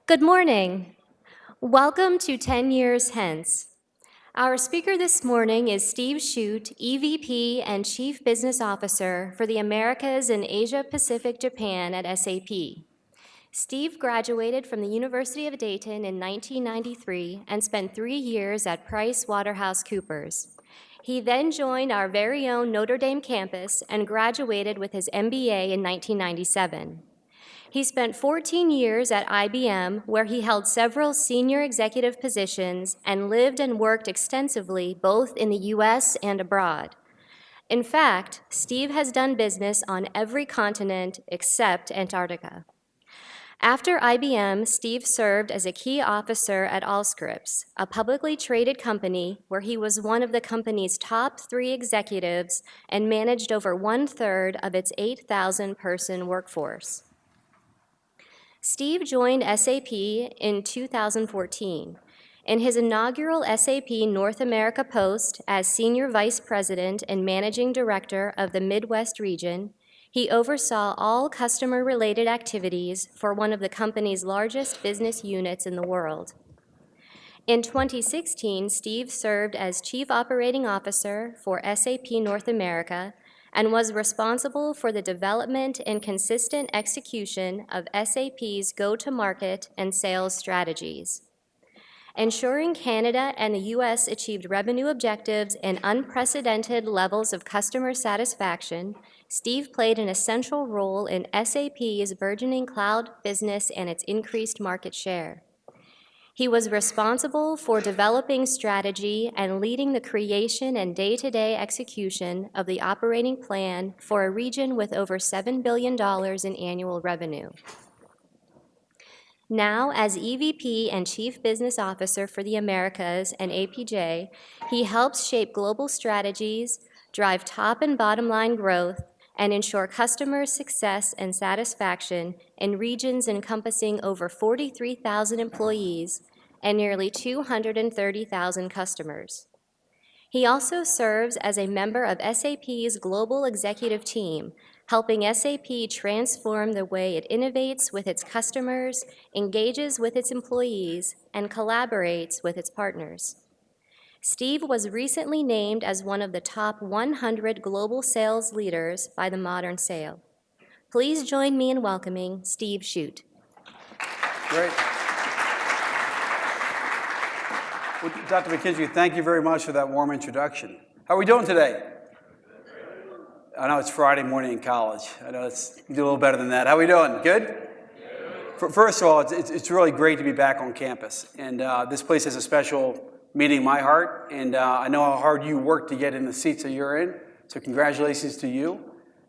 Good morning. Welcome to 10 Years Hence. Our speaker this morning is Steve Shute, EVP and Chief Business Officer for the Americas and Asia Pacific Japan at SAP. Steve graduated from the University of Dayton in 1993 and spent 3 years at PricewaterhouseCoopers. He then joined our very own Notre Dame campus and graduated with his MBA in 1997. He spent 14 years at IBM, where he held several senior executive positions and lived and worked extensively both in the US and abroad. In fact, Steve has done business on every continent except Antarctica. After IBM, Steve served as a key officer at Allscripts, a publicly traded company where he was one of the company's top 3 executives and managed over 1/3 of its 8,000-person workforce. Steve joined SAP in 2014. In his inaugural SAP North America post as Senior Vice President and Managing Director of the Midwest region, he oversaw all customer-related activities for one of the company's largest business units in the world. In 2016, Steve served as Chief Operating Officer for SAP North America and was responsible for the development and consistent execution of SAP's go-to-market and sales strategies. Ensuring Canada and the US achieved revenue objectives and unprecedented levels of customer satisfaction, Steve played an essential role in SAP's burgeoning cloud business and its increased market share. He was responsible for developing strategy and leading the creation and day-to-day execution of the operating plan for a region with over $7 billion in annual revenue. Now, as EVP and Chief Business Officer for the Americas and APJ, he helps shape global strategies, drive top and bottom line growth, and ensure customer success and satisfaction in regions encompassing over 43,000 employees and nearly 230,000 customers. He also serves as a member of SAP's global executive team, helping SAP transform the way it innovates with its customers, engages with its employees, and collaborates with its partners. Steve was recently named as one of the top 100 global sales leaders by the Modern Sale. Please join me in welcoming Steve Shute. Great. Well, Dr. McKenzie, thank you very much for that warm introduction. How are we doing today? I know it's Friday morning in college. I know you do a little better than that. How are we doing? Good? First of all, it's really great to be back on campus. And this place has a special meaning in my heart. And I know how hard you work to get in the seats that you're in. So congratulations to you.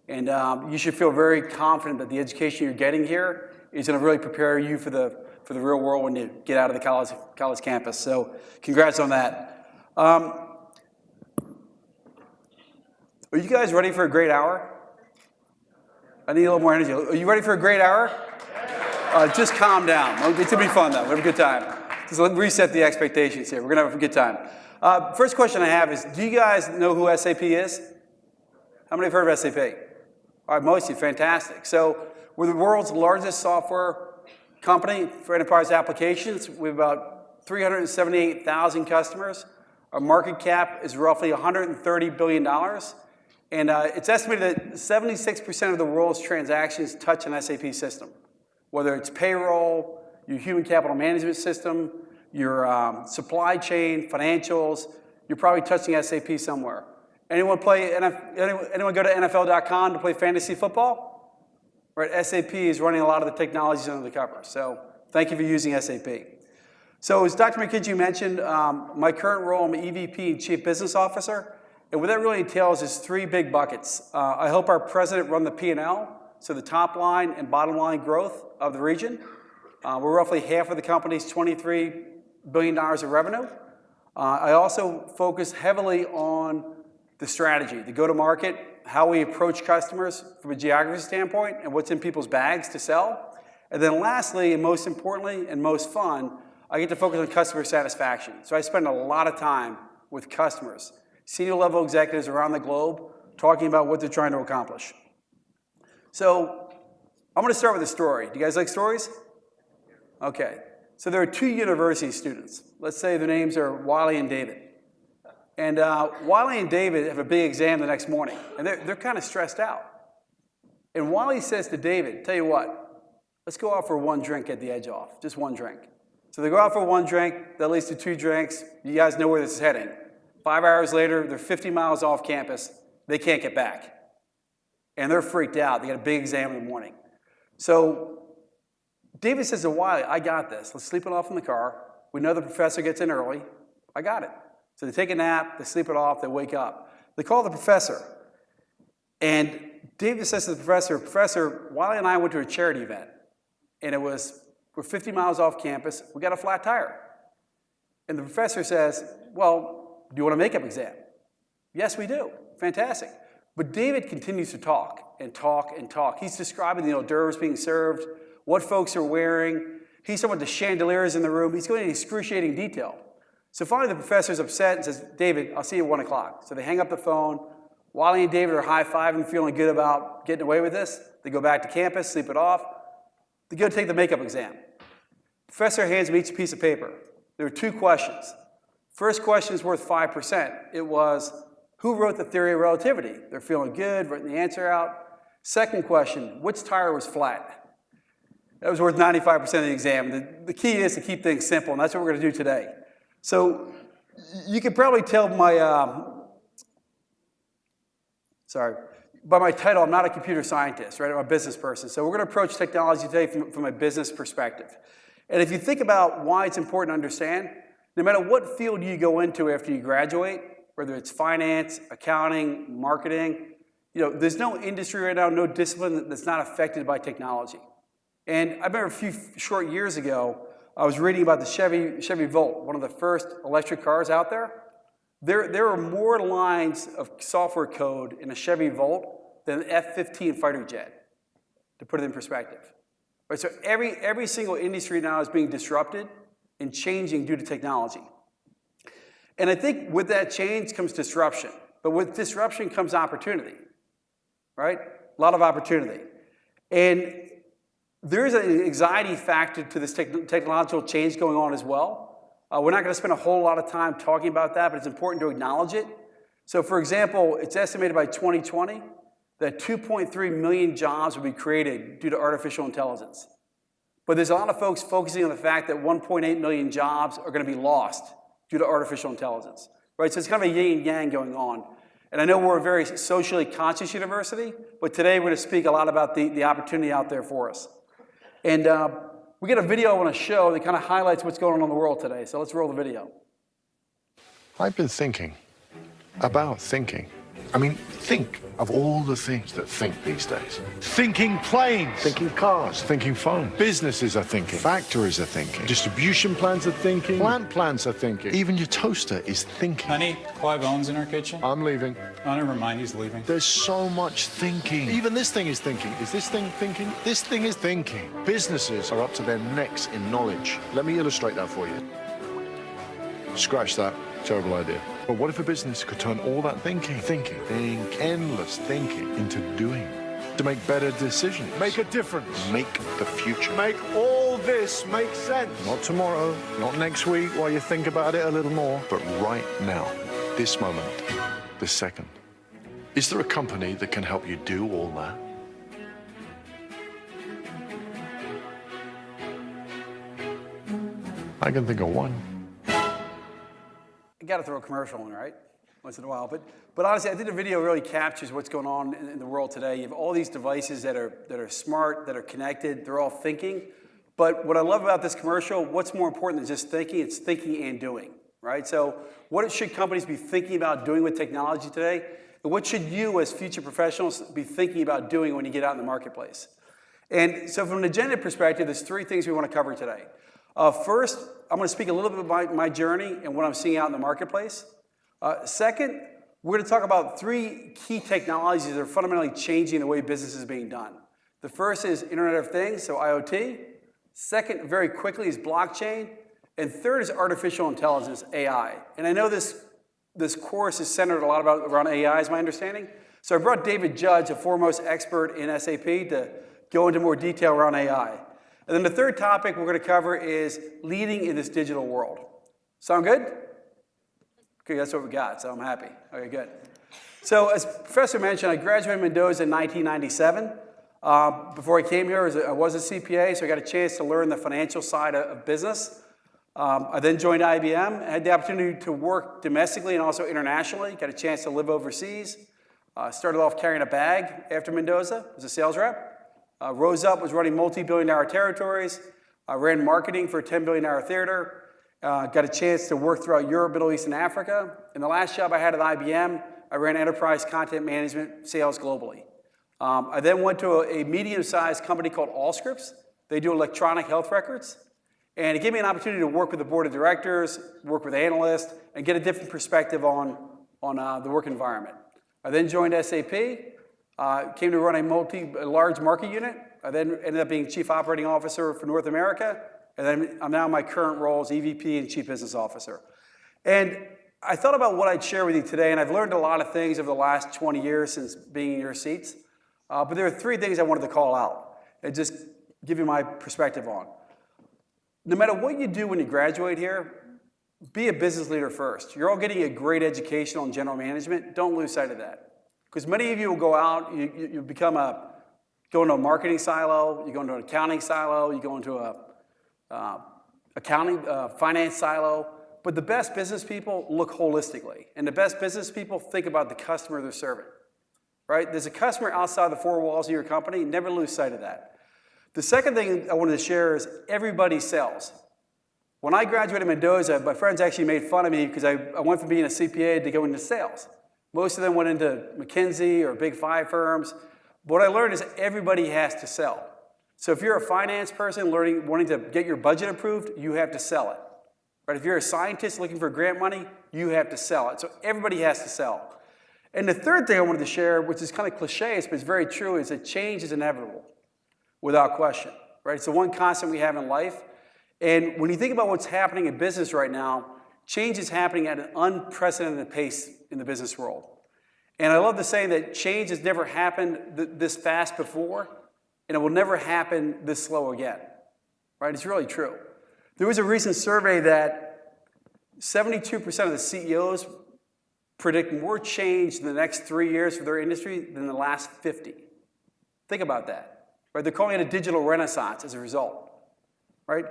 And you should feel very confident that the education you're getting here is going to really prepare you for the real world when you get out of the college campus. So congrats on that. Are you guys ready for a great hour? I need a little more energy. Are you ready for a great hour? Just calm down. It's going to be fun, though. We'll have a good time. Just reset the expectations here. We're going to have a good time. First question I have is, do you guys know who SAP is? How many have heard of SAP? All right, most of you. Fantastic. So we're the world's largest software company for enterprise applications. We have about 378,000 customers. Our market cap is roughly $130 billion. And it's estimated that 76% of the world's transactions touch an SAP system, whether it's payroll, your human capital management system, your supply chain, financials. You're probably touching SAP somewhere. Anyone go to NFL.com to play fantasy football? Right, SAP is running a lot of the technologies under the cover. So thank you for using SAP. So as Dr. McKenzie mentioned, my current role, I'm EVP and Chief Business Officer. And what that really entails is 3 big buckets. I help our president run the P&L, so the top line and bottom line growth of the region. We're roughly half of the company's $23 billion of revenue. I also focus heavily on the strategy, the go-to-market, how we approach customers from a geography standpoint, and what's in people's bags to sell. And then lastly, and most importantly, and most fun, I get to focus on customer satisfaction. So I spend a lot of time with customers, senior level executives around the globe, talking about what they're trying to accomplish. So I'm going to start with a story. Do you guys like stories? Okay. So there are two university students. Let's say their names are Wiley and David. And Wiley and David have a big exam the next morning, and they're kind of stressed out. And Wiley says to David, tell you what, let's go out for one drink at the edge off, just one drink. So they go out for one drink, that leads to two drinks. You guys know where this is heading. 5 hours later, they're 50 miles off campus. They can't get back. And they're freaked out. They got a big exam in the morning. So David says to Wiley, I got this. Let's sleep it off in the car. We know the professor gets in early. I got it. So they take a nap, they sleep it off, they wake up. They call the professor. And David says to the professor, Professor, Wiley and I went to a charity event. And we're 50 miles off campus. We got a flat tire. And the professor says, well, do you want a makeup exam? Yes, we do. Fantastic. But David continues to talk and talk and talk. He's describing the hors d'oeuvres being served, what folks are wearing. He's talking about the chandeliers in the room. He's going into excruciating detail. So finally, the professor's upset and says, David, I'll see you at 1 o'clock. So they hang up the phone. Wiley and David are high-fiving, feeling good about getting away with this. They go back to campus, sleep it off. They go take the makeup exam. Professor hands them each a piece of paper. There were two questions. First question is worth 5%. It was, who wrote the theory of relativity? They're feeling good, writing the answer out. Second question, which tire was flat? That was worth 95% of the exam. The key is to keep things simple, and that's what we're going to do today. So you can probably tell by my title, I'm not a computer scientist, right? I'm a business person. So we're going to approach technology today from a business perspective. And if you think about why it's important to understand, no matter what field you go into after you graduate, whether it's finance, accounting, marketing, there's no industry right now, no discipline that's not affected by technology. And I remember a few short years ago, I was reading about the Chevy Volt, one of the first electric cars out there. There are more lines of software code in a Chevy Volt than an F-15 fighter jet, to put it in perspective. Right, so every single industry now is being disrupted and changing due to technology. And I think with that change comes disruption. But with disruption comes opportunity, right? A lot of opportunity. And there is an anxiety factor to this technological change going on as well. We're not going to spend a whole lot of time talking about that, but it's important to acknowledge it. So for example, it's estimated by 2020 that 2.3 million jobs will be created due to artificial intelligence. But there's a lot of folks focusing on the fact that 1.8 million jobs are going to be lost due to artificial intelligence, right? So it's kind of a yin and yang going on. And I know we're a very socially conscious university, but today we're going to speak a lot about the opportunity out there for us. And we got a video I want to show that kind of highlights what's going on in the world today. So let's roll the video. I've been thinking about thinking. I mean, think of all the things that think these days. Thinking planes. Thinking cars. Thinking phones. Businesses are thinking. Factories are thinking. Distribution plants are thinking. Plant plants are thinking. Even your toaster is thinking. Honey, Clive Owen's in our kitchen. I'm leaving. Oh, never mind, he's leaving. There's so much thinking. Even this thing is thinking. Is this thing thinking? This thing is thinking. Businesses are up to their necks in knowledge. Let me illustrate that for you. Scratch that. Terrible idea. But what if a business could turn all that thinking, endless thinking, into doing? To make better decisions. Make a difference. Make the future. Make all this make sense. Not tomorrow, not next week while you think about it a little more, but right now, this moment, this second. Is there a company that can help you do all that? I can think of one. I got to throw a commercial in, right? Once in a while. But honestly, I think the video really captures what's going on in the world today. You have all these devices that are smart, that are connected. They're all thinking. But what I love about this commercial, what's more important than just thinking? It's thinking and doing, right? So what should companies be thinking about doing with technology today? And what should you, as future professionals, be thinking about doing when you get out in the marketplace? And so from an agenda perspective, there's three things we want to cover today. First, I'm going to speak a little bit about my journey and what I'm seeing out in the marketplace. Second, we're going to talk about three key technologies that are fundamentally changing the way business is being done. The first is Internet of Things, so IoT. Second, very quickly, is blockchain. And third is artificial intelligence, AI. And I know this course is centered a lot around AI, is my understanding. So I brought David Judge, a foremost expert in SAP, to go into more detail around AI. And then the third topic we're going to cover is leading in this digital world. Sound good? Okay, that's what we got, so I'm happy. Okay, good. So as Professor mentioned, I graduated Mendoza in 1997. Before I came here, I was a CPA, so I got a chance to learn the financial side of business. I then joined IBM, had the opportunity to work domestically and also internationally, got a chance to live overseas. Started off carrying a bag after Mendoza as a sales rep. Rose up, was running multi-billion-dollar territories. Ran marketing for a $10 billion theater. Got a chance to work throughout Europe, Middle East, and Africa. In the last job I had at IBM, I ran enterprise content management sales globally. I then went to a medium-sized company called Allscripts. They do electronic health records. And it gave me an opportunity to work with the board of directors, work with analysts, and get a different perspective on the work environment. I then joined SAP, came to run a large market unit. I then ended up being Chief Operating Officer for North America, and then I'm now in my current role as EVP and Chief Business Officer. And I thought about what I'd share with you today, and I've learned a lot of things over the last 20 years since being in your seats. But there are three things I wanted to call out and just give you my perspective on. No matter what you do when you graduate here, be a business leader first. You're all getting a great education on general management. Don't lose sight of that. Because many of you will go out, you go into a marketing silo, you go into an accounting silo, you go into a finance silo. But the best business people look holistically. And the best business people think about the customer they're serving. Right? There's a customer outside the four walls of your company. Never lose sight of that. The second thing I wanted to share is everybody sells. When I graduated Mendoza, my friends actually made fun of me because I went from being a CPA to go into sales. Most of them went into McKinsey or Big Five firms. But what I learned is everybody has to sell. So if you're a finance person wanting to get your budget approved, you have to sell it. Right? If you're a scientist looking for grant money, you have to sell it. So everybody has to sell. And the third thing I wanted to share, which is kind of cliché, but it's very true, is that change is inevitable, without question. Right? It's the one constant we have in life. And when you think about what's happening in business right now, change is happening at an unprecedented pace in the business world. And I love the saying that change has never happened this fast before, and it will never happen this slow again. Right? It's really true. There was a recent survey that 72% of the CEOs predict more change in the next 3 years for their industry than the last 50. Think about that. Right? They're calling it a digital renaissance as a result. Right?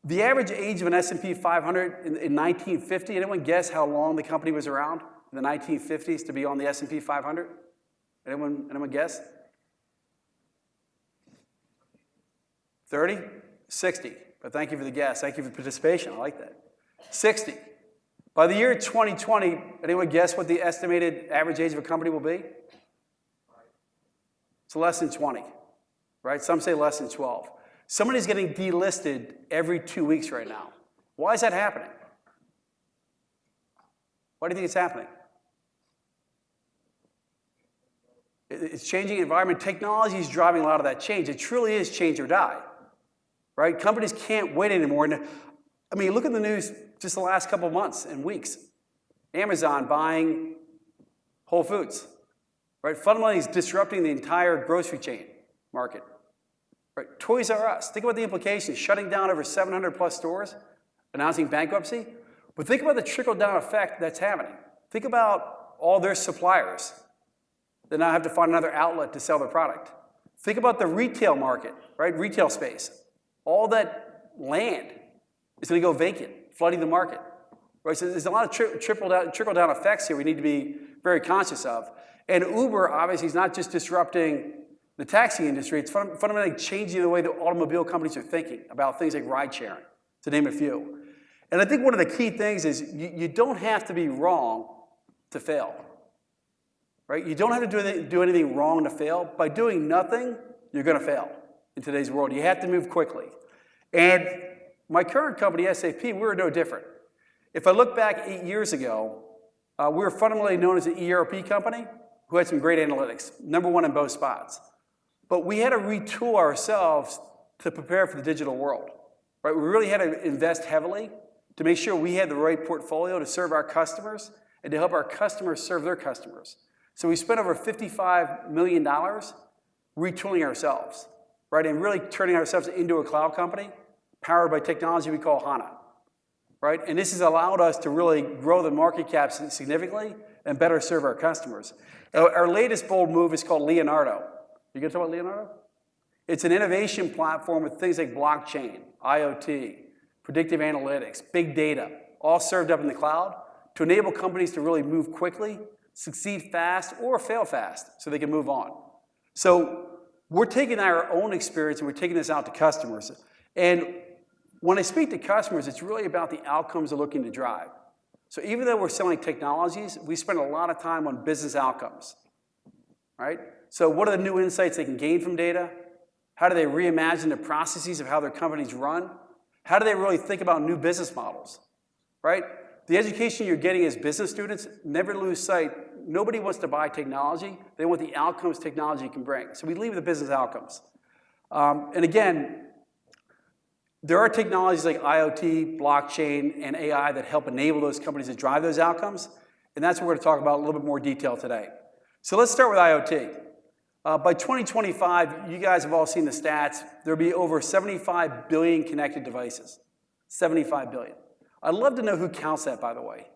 The average age of an S&P 500 in 1950, anyone guess how long the company was around in the 1950s to be on the S&P 500? Anyone guess? 30? 60. But thank you for the guess. Thank you for the participation. I like that. 60. By the year 2020, anyone guess what the estimated average age of a company will be? It's less than 20, right? Some say less than 12. Somebody's getting delisted every 2 weeks right now. Why is that happening? Why do you think it's happening? It's changing the environment. Technology is driving a lot of that change. It truly is change or die, right? Companies can't wait anymore. And I mean, look at the news just the last couple of months and weeks. Amazon buying Whole Foods, right? Fundamentally, it's disrupting the entire grocery chain market. Right? Toys R Us, think about the implications, shutting down over 700 plus stores, announcing bankruptcy. But think about the trickle-down effect that's happening. Think about all their suppliers that now have to find another outlet to sell their product. Think about the retail market, right? Retail space. All that land is going to go vacant, flooding the market. Right? So there's a lot of trickle-down effects here we need to be very conscious of. And Uber, obviously, is not just disrupting the taxi industry, it's fundamentally changing the way the automobile companies are thinking about things like ride sharing, to name a few. And I think one of the key things is you don't have to be wrong to fail. Right? You don't have to do anything wrong to fail. By doing nothing, you're going to fail in today's world. You have to move quickly. And my current company, SAP, we were no different. If I look back 8 years ago, we were fundamentally known as an ERP company who had some great analytics, #1 in both spots. But we had to retool ourselves to prepare for the digital world. Right? We really had to invest heavily to make sure we had the right portfolio to serve our customers and to help our customers serve their customers. So we spent over $55 million retooling ourselves. right? And really turning ourselves into a cloud company powered by technology we call HANA, right? And this has allowed us to really grow the market cap significantly and better serve our customers. Our latest bold move is called Leonardo. You gonna talk about Leonardo? It's an innovation platform with things like blockchain, IoT, predictive analytics, big data, all served up in the cloud to enable companies to really move quickly, succeed fast, or fail fast so they can move on. So we're taking our own experience and we're taking this out to customers. And when I speak to customers, it's really about the outcomes they're looking to drive. So even though we're selling technologies, we spend a lot of time on business outcomes, right? So what are the new insights they can gain from data? How do they reimagine the processes of how their companies run? How do they really think about new business models, right? The education you're getting as business students, never lose sight, nobody wants to buy technology. They want the outcomes technology can bring. So we lead with the business outcomes. And again, there are technologies like IoT, blockchain, and AI that help enable those companies to drive those outcomes. And that's what we're going to talk about in a little bit more detail today. So let's start with IoT. By 2025, you guys have all seen the stats. There'll be over 75 billion connected devices. 75 billion. I'd love to know who counts that, by the way.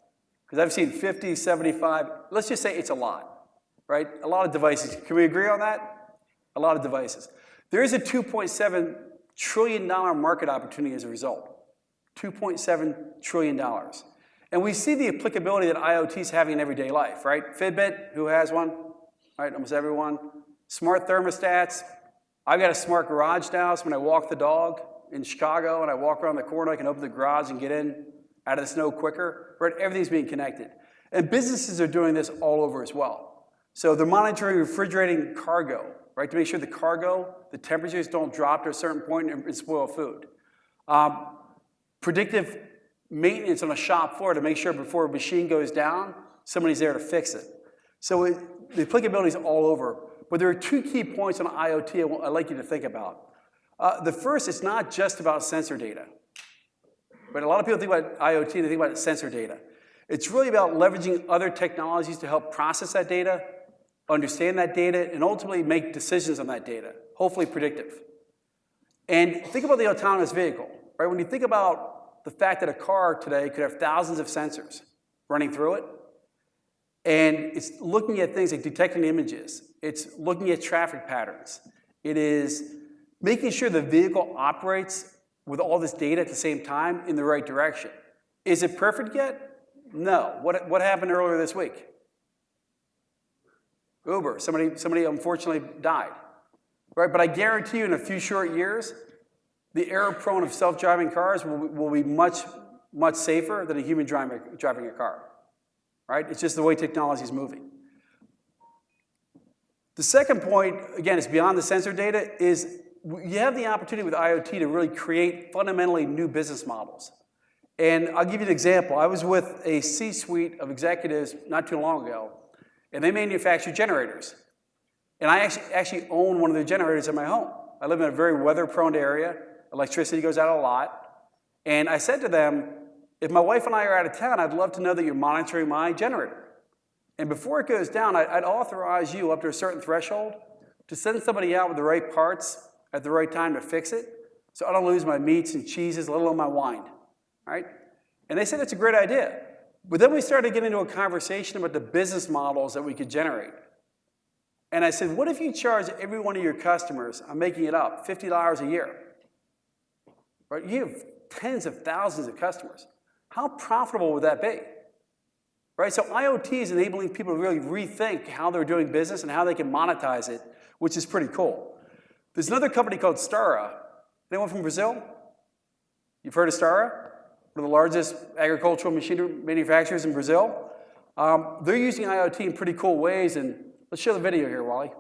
Because I've seen 50, 75. Let's just say it's a lot, right? A lot of devices. Can we agree on that? A lot of devices. There is a $2.7 trillion market opportunity as a result. $2.7 trillion. And we see the applicability that IoT is having in everyday life, right? Fitbit, who has one? Right, almost everyone. Smart thermostats. I've got a smart garage now, so when I walk the dog in Chicago and I walk around the corner, I can open the garage and get in out of the snow quicker. Right, everything's being connected. And businesses are doing this all over as well. So they're monitoring refrigerating cargo, right, to make sure the cargo, the temperatures don't drop to a certain point and spoil food. Predictive maintenance on a shop floor to make sure before a machine goes down, somebody's there to fix it. So the applicability is all over. But there are two key points on IoT I'd like you to think about. The first, it's not just about sensor data. But a lot of people think about IoT and they think about sensor data. It's really about leveraging other technologies to help process that data, understand that data, and ultimately make decisions on that data, hopefully predictive. And think about the autonomous vehicle, right? When you think about the fact that a car today could have thousands of sensors running through it, and it's looking at things like detecting images. It's looking at traffic patterns. It is making sure the vehicle operates with all this data at the same time in the right direction. Is it perfect yet? No. What happened earlier this week? Uber. Somebody unfortunately died. Right? But I guarantee you in a few short years, the error-prone of self-driving cars will be much, much safer than a human driving a car. Right? It's just the way technology is moving. The second point, again, it's beyond the sensor data, is you have the opportunity with IoT to really create fundamentally new business models. And I'll give you an example. I was with a C-suite of executives not too long ago, and they manufacture generators. And I actually own one of their generators in my home. I live in a very weather-prone area. Electricity goes out a lot. And I said to them, if my wife and I are out of town, I'd love to know that you're monitoring my generator. And before it goes down, I'd authorize you up to a certain threshold to send somebody out with the right parts at the right time to fix it, so I don't lose my meats and cheeses, let alone my wine, right? And they said it's a great idea. But then we started getting into a conversation about the business models that we could generate. And I said, what if you charge every one of your customers, I'm making it up, $50 a year? Right? You have tens of thousands of customers. How profitable would that be? Right? So IoT is enabling people to really rethink how they're doing business and how they can monetize it, which is pretty cool. There's another company called Stara. Anyone from Brazil? You've heard of Stara? One of the largest agricultural machinery manufacturers in Brazil. They're using IoT in pretty cool ways, and let's show the video here, Wally.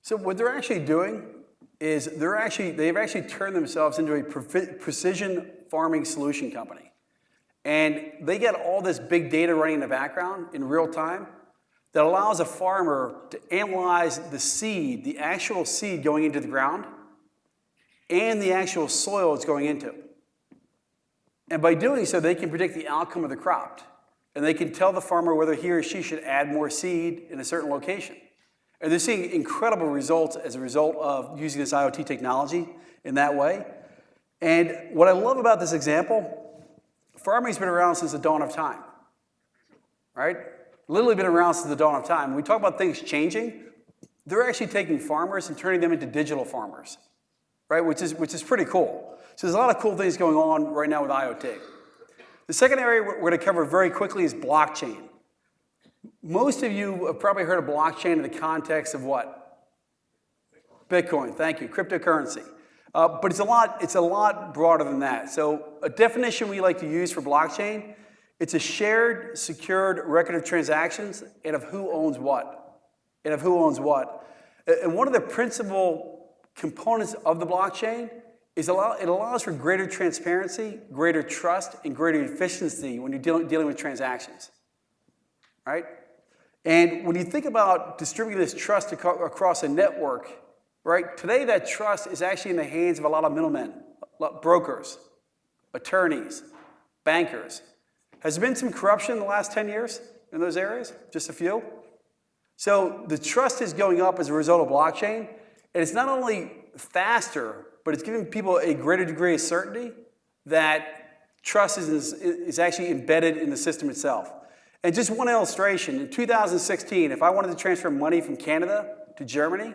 So what they're actually doing is they've actually turned themselves into a precision farming solution company. And they get all this big data running in the background in real time that allows a farmer to analyze the seed, the actual seed going into the ground, and the actual soil it's going into. And by doing so, they can predict the outcome of the crop. And they can tell the farmer whether he or she should add more seed in a certain location. And they're seeing incredible results as a result of using this IoT technology in that way. And what I love about this example, farming's been around since the dawn of time, right? Literally been around since the dawn of time. When we talk about things changing, they're actually taking farmers and turning them into digital farmers, right? Which is pretty cool. So there's a lot of cool things going on right now with IoT. The second area we're going to cover very quickly is blockchain. Most of you have probably heard of blockchain in the context of what? Bitcoin, thank you, cryptocurrency. But it's a lot broader than that. So a definition we like to use for blockchain, it's a shared, secured record of transactions and of who owns what. And of who owns what. And one of the principal components of the blockchain is it allows for greater transparency, greater trust, and greater efficiency when you're dealing with transactions, right? And when you think about distributing this trust across a network, right, today that trust is actually in the hands of a lot of middlemen, brokers, attorneys, bankers. Has there been some corruption in the last 10 years in those areas? Just a few? So the trust is going up as a result of blockchain, and it's not only faster, but it's giving people a greater degree of certainty that trust is actually embedded in the system itself. And just one illustration, in 2016, if I wanted to transfer money from Canada to Germany,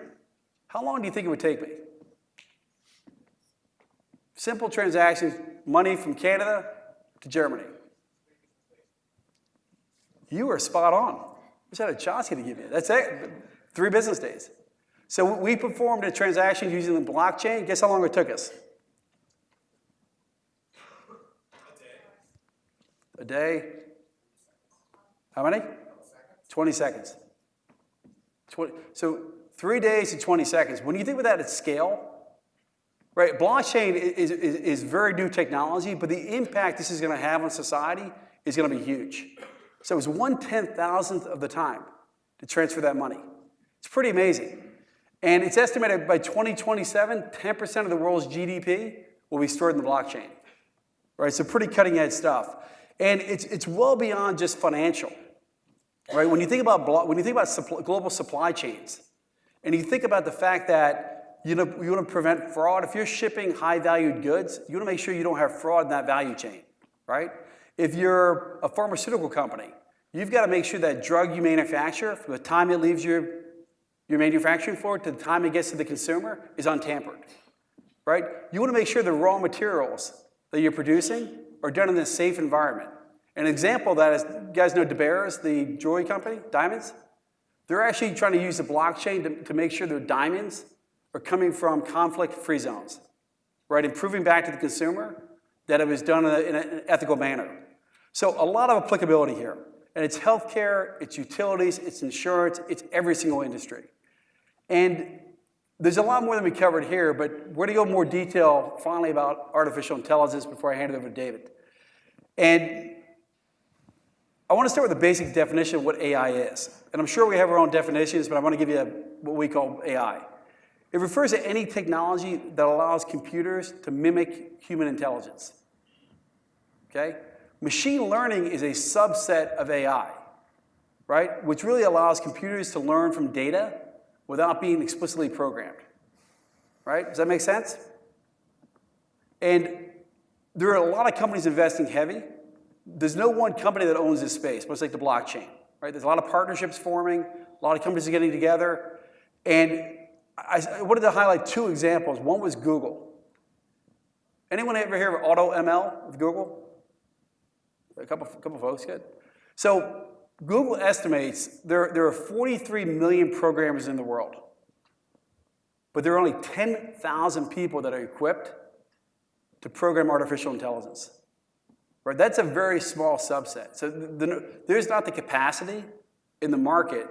how long do you think it would take me? Simple transactions, money from Canada to Germany. You were spot on. I just had a Chosky to give you. That's it. 3 business days. So we performed a transaction using the blockchain. Guess how long it took us? A day. How many? 20 seconds. So 3 days to 20 seconds. When you think about that at scale, right? Blockchain is very new technology, but the impact this is going to have on society is going to be huge. So it was 1/10,000th of the time to transfer that money. It's pretty amazing. And it's estimated by 2027, 10% of the world's GDP will be stored in the blockchain. Right? So pretty cutting edge stuff. And it's well beyond just financial. Right? When you think about global supply chains, and you think about the fact that you want to prevent fraud, if you're shipping high-valued goods, you want to make sure you don't have fraud in that value chain. Right? If you're a pharmaceutical company, you've got to make sure that drug you manufacture, from the time it leaves your manufacturing floor to the time it gets to the consumer, is untampered. Right? You want to make sure the raw materials that you're producing are done in a safe environment. An example of that is, you guys know De Beers, the jewelry company, diamonds? They're actually trying to use the blockchain to make sure their diamonds are coming from conflict-free zones. Right? And proving back to the consumer that it was done in an ethical manner. So a lot of applicability here. And it's healthcare, it's utilities, it's insurance, it's every single industry. And there's a lot more than we covered here, but we're going to go more detail finally about artificial intelligence before I hand it over to David. And I want to start with a basic definition of what AI is. And I'm sure we have our own definitions, but I want to give you what we call AI. It refers to any technology that allows computers to mimic human intelligence. Okay? Machine learning is a subset of AI, right? Which really allows computers to learn from data without being explicitly programmed. Right? Does that make sense? And there are a lot of companies investing heavy. There's no one company that owns this space, much like the blockchain. Right? There's a lot of partnerships forming, a lot of companies are getting together. And I wanted to highlight 2 examples. One was Google. Anyone ever hear of AutoML with Google? A couple folks, good. So Google estimates there are 43 million programmers in the world. But there are only 10,000 people that are equipped to program artificial intelligence. Right? That's a very small subset. So there's not the capacity in the market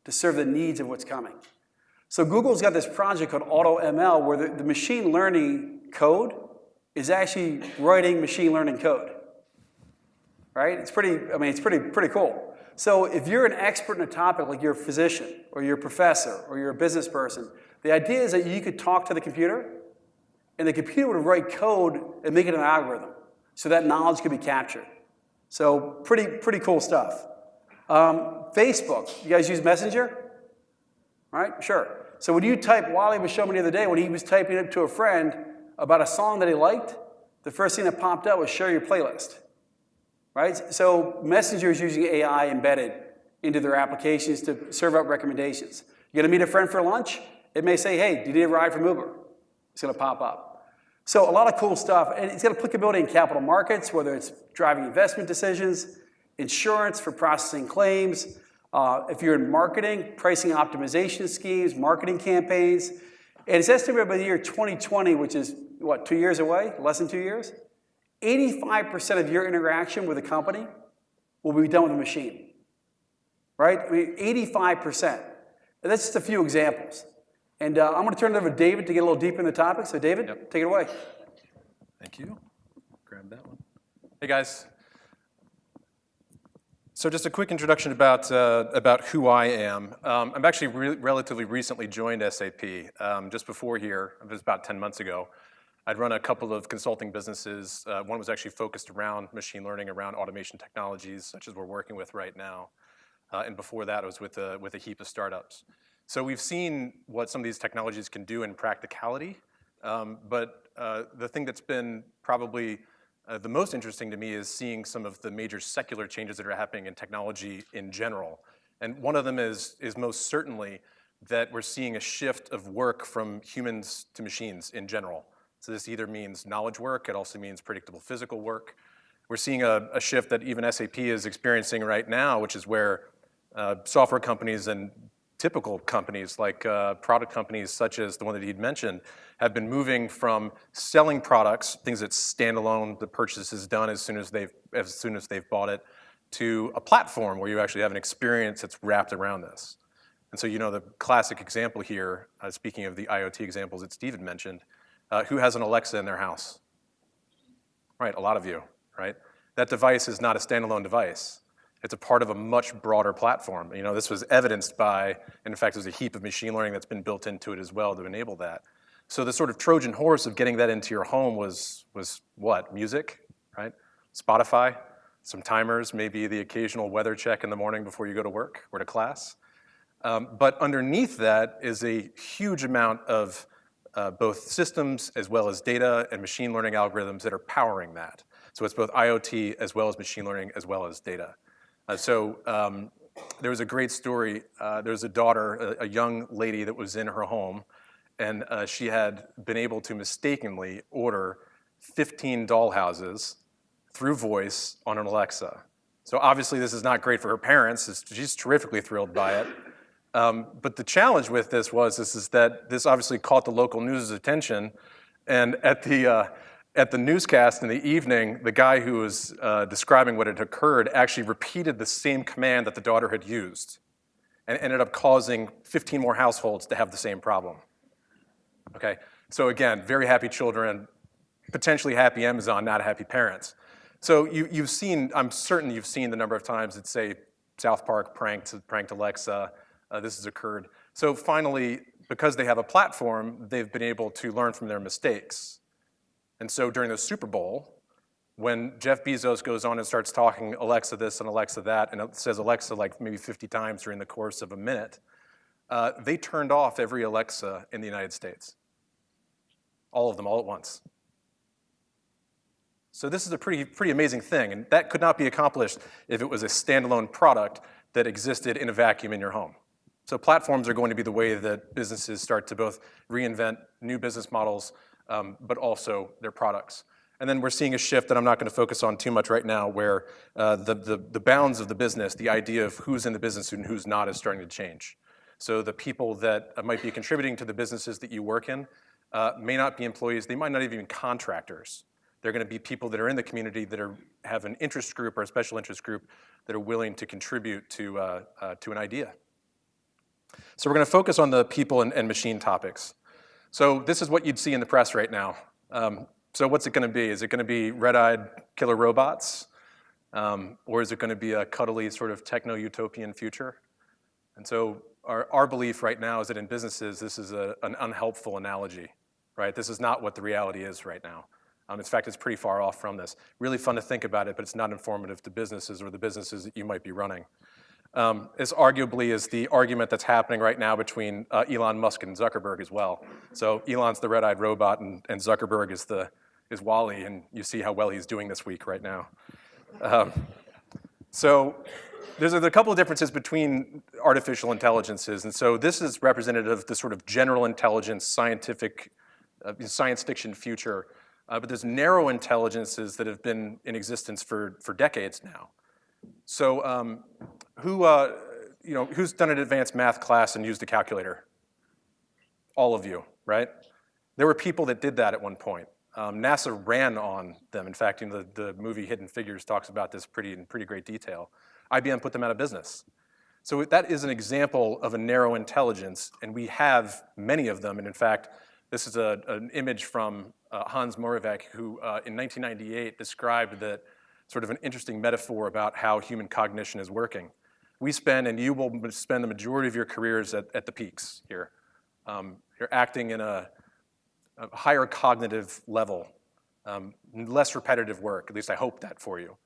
to serve the needs of what's coming. So Google's got this project called AutoML where the machine learning code is actually writing machine learning code, right? It's pretty cool. So if you're an expert in a topic, like you're a physician, or you're a professor, or you're a business person, the idea is that you could talk to the computer, and the computer would write code and make it an algorithm, so that knowledge could be captured. So pretty cool stuff. Facebook, you guys use Messenger? Right, sure. So when you type, Wally was showing me the other day, when he was typing it to a friend about a song that he liked, the first thing that popped up was share your playlist, right? So Messenger is using AI embedded into their applications to serve up recommendations. You're gonna meet a friend for lunch, it may say, hey, do you need a ride from Uber? It's gonna pop up. So a lot of cool stuff, and it's got applicability in capital markets, whether it's driving investment decisions, insurance for processing claims, if you're in marketing, pricing optimization schemes, marketing campaigns. And it's estimated by the year 2020, which is, what, 2 years away? Less than 2 years? 85% of your interaction with a company will be done with a machine, right? I mean, 85%. And that's just a few examples. And I'm going to turn it over to David to get a little deeper in the topic. So David, take it away. Thank you. Grab that one. Hey, guys. So just a quick introduction about who I am. I'm actually relatively recently joined SAP. Just before here, it was about 10 months ago. I'd run a couple of consulting businesses. One was actually focused around machine learning, around automation technologies, such as we're working with right now. And before that, I was with a heap of startups. So we've seen what some of these technologies can do in practicality. But the thing that's been probably the most interesting to me is seeing some of the major secular changes that are happening in technology in general. And one of them is most certainly that we're seeing a shift of work from humans to machines in general. So this either means knowledge work, it also means predictable physical work. We're seeing a shift that even SAP is experiencing right now, which is where software companies and typical companies like product companies such as the one that he'd mentioned have been moving from selling products, things that standalone, the purchase is done as soon as they've bought it, to a platform where you actually have an experience that's wrapped around this. And so you know the classic example here, speaking of the IoT examples that Steve had mentioned, who has an Alexa in their house? Right, a lot of you, right? That device is not a standalone device. It's a part of a much broader platform. You know, this was evidenced by, and in fact, there's a heap of machine learning that's been built into it as well to enable that. So the sort of Trojan horse of getting that into your home was what? Music, right? Spotify, some timers, maybe the occasional weather check in the morning before you go to work or to class. But underneath that is a huge amount of both systems as well as data and machine learning algorithms that are powering that. So it's both IoT as well as machine learning as well as data. There was a great story. There was a daughter, a young lady that was in her home, and she had been able to mistakenly order 15 dollhouses through voice on an Alexa. So obviously this is not great for her parents. She's terrifically thrilled by it. But the challenge with this is that this obviously caught the local news' attention, and at the newscast in the evening, the guy who was describing what had occurred actually repeated the same command that the daughter had used, and ended up causing 15 more households to have the same problem. Okay, so again, very happy children, potentially happy Amazon, not happy parents. So you've seen, I'm certain you've seen the number of times that say South Park pranked Alexa. This has occurred. So finally, because they have a platform, they've been able to learn from their mistakes. And so during the Super Bowl, when Jeff Bezos goes on and starts talking Alexa this and Alexa that, and it says Alexa like maybe 50 times during the course of a minute, they turned off every Alexa in the United States. All of them, all at once. So this is a pretty amazing thing, and that could not be accomplished if it was a standalone product that existed in a vacuum in your home. So platforms are going to be the way that businesses start to both reinvent new business models, but also their products. And then we're seeing a shift that I'm not going to focus on too much right now, where the bounds of the business, the idea of who's in the business and who's not, is starting to change. So the people that might be contributing to the businesses that you work in may not be employees. They might not even be contractors. They're going to be people that are in the community that have an interest group or a special interest group that are willing to contribute to an idea. So we're going to focus on the people and machine topics. So this is what you'd see in the press right now. So what's it going to be? Is it going to be red-eyed killer robots? Or is it going to be a cuddly sort of techno-utopian future? And so our belief right now is that in businesses, this is an unhelpful analogy, right? This is not what the reality is right now. In fact, it's pretty far off from this. Really fun to think about it, but it's not informative to businesses or the businesses that you might be running. This arguably is the argument that's happening right now between Elon Musk and Zuckerberg as well. So Elon's the red-eyed robot, and Zuckerberg is Wall-E, and you see how well he's doing this week right now. So there's a couple of differences between artificial intelligences, and so this is representative of the sort of general intelligence, scientific, science fiction future, but there's narrow intelligences that have been in existence for decades now. So who's done an advanced math class and used a calculator? All of you, right? There were people that did that at one point. NASA ran on them. In fact, the movie Hidden Figures talks about this in pretty great detail. IBM put them out of business. So that is an example of a narrow intelligence, and we have many of them. And in fact, this is an image from Hans Moravec, who in 1998 described that sort of an interesting metaphor about how human cognition is working. We spend, and you will spend the majority of your careers at the peaks here. You're acting in a higher cognitive level, less repetitive work, at least I hope that for you.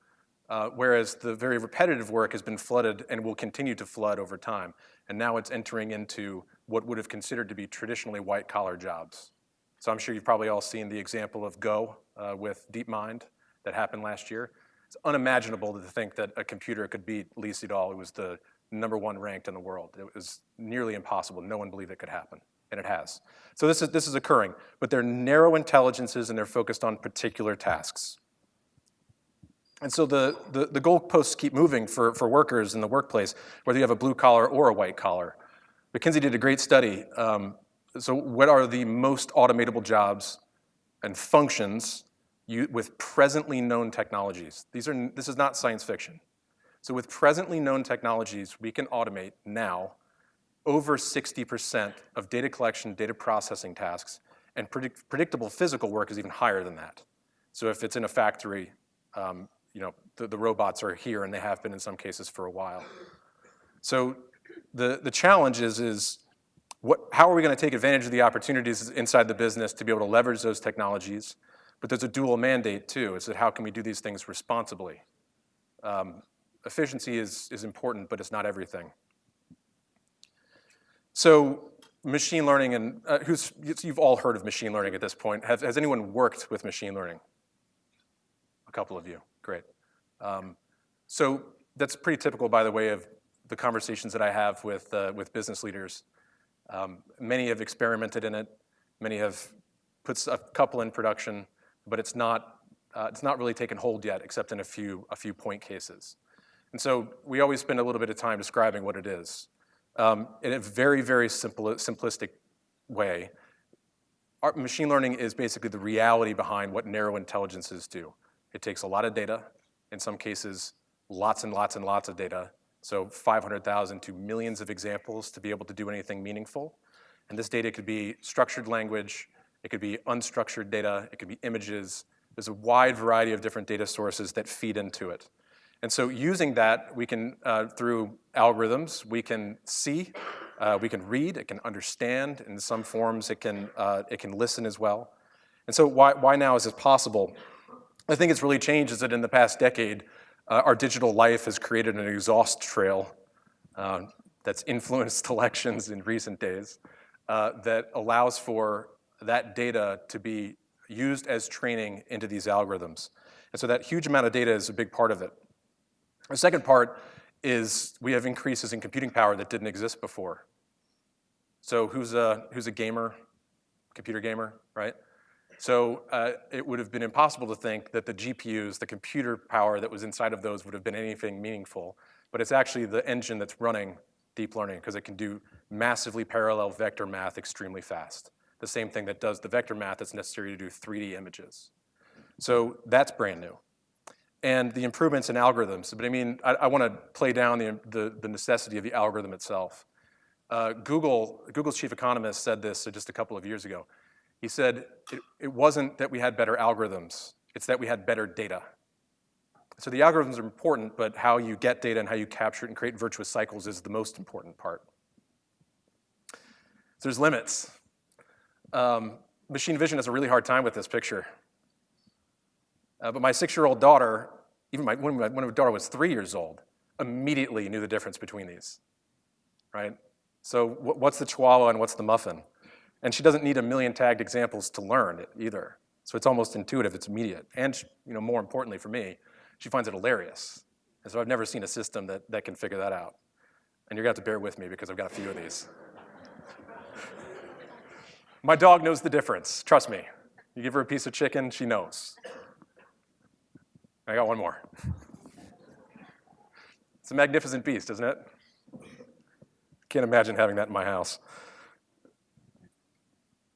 Whereas the very repetitive work has been flooded and will continue to flood over time. And now it's entering into what would have considered to be traditionally white-collar jobs. So I'm sure you've probably all seen the example of Go with DeepMind that happened last year. It's unimaginable to think that a computer could beat Lee Sedol, who was the #1 ranked in the world. It was nearly impossible. No one believed it could happen, and it has. So this is occurring, but they're narrow intelligences and they're focused on particular tasks. And so the goalposts keep moving for workers in the workplace, whether you have a blue collar or a white collar. McKinsey did a great study. So what are the most automatable jobs and functions with presently known technologies? This is not science fiction. So with presently known technologies, we can automate now over 60% of data collection, data processing tasks, and predictable physical work is even higher than that. So if it's in a factory, the robots are here, and they have been in some cases for a while. So the challenge is how are we going to take advantage of the opportunities inside the business to be able to leverage those technologies? But there's a dual mandate too. Is that how can we do these things responsibly? Efficiency is important, but it's not everything. So machine learning, and you've all heard of machine learning at this point. Has anyone worked with machine learning? A couple of you, great. So that's pretty typical, by the way, of the conversations that I have with business leaders. Many have experimented in it. Many have put a couple in production, but it's not really taken hold yet, except in a few point cases. And so we always spend a little bit of time describing what it is. In a very, very simplistic way, machine learning is basically the reality behind what narrow intelligences do. It takes a lot of data, in some cases, lots and lots and lots of data, so 500,000 to millions of examples to be able to do anything meaningful. And this data could be structured language, it could be unstructured data, it could be images. There's a wide variety of different data sources that feed into it. And so using that, we can, through algorithms, we can see, we can read, it can understand. In some forms, it can listen as well. And so why now is this possible? I think it's really changed is that in the past decade, our digital life has created an exhaust trail that's influenced elections in recent days that allows for that data to be used as training into these algorithms. And so that huge amount of data is a big part of it. The second part is we have increases in computing power that didn't exist before. So who's a gamer, computer gamer, right? So it would have been impossible to think that the GPUs, the computer power that was inside of those would have been anything meaningful, but it's actually the engine that's running deep learning because it can do massively parallel vector math extremely fast. The same thing that does the vector math that's necessary to do 3D images. So that's brand new. And the improvements in algorithms, but I mean, I want to play down the necessity of the algorithm itself. Google's chief economist said this just a couple of years ago. He said, it wasn't that we had better algorithms, it's that we had better data. So the algorithms are important, but how you get data and how you capture it and create virtuous cycles is the most important part. So there's limits. Machine vision has a really hard time with this picture. But my 6-year-old daughter, even when my daughter was 3 years old, immediately knew the difference between these, right? So what's the Chihuahua and what's the muffin? And she doesn't need a million tagged examples to learn it either. So it's almost intuitive, it's immediate. And more importantly for me, she finds it hilarious. And so I've never seen a system that can figure that out. And you're gonna have to bear with me because I've got a few of these. My dog knows the difference, trust me. You give her a piece of chicken, she knows. I got one more. It's a magnificent beast, isn't it? Can't imagine having that in my house.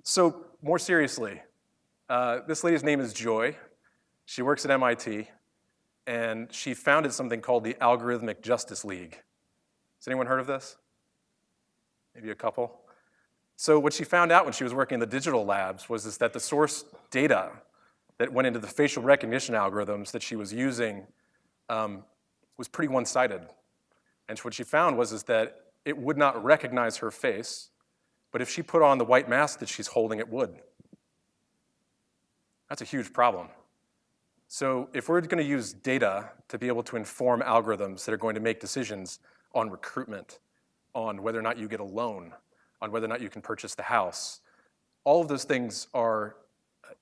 So more seriously, this lady's name is Joy. She works at MIT, and she founded something called the Algorithmic Justice League. Has anyone heard of this? Maybe a couple? So what she found out when she was working in the digital labs was that the source data that went into the facial recognition algorithms that she was using was pretty one-sided. And what she found was that it would not recognize her face, but if she put on the white mask that she's holding, it would. That's a huge problem. So if we're going to use data to be able to inform algorithms that are going to make decisions on recruitment, on whether or not you get a loan, on whether or not you can purchase the house, all of those things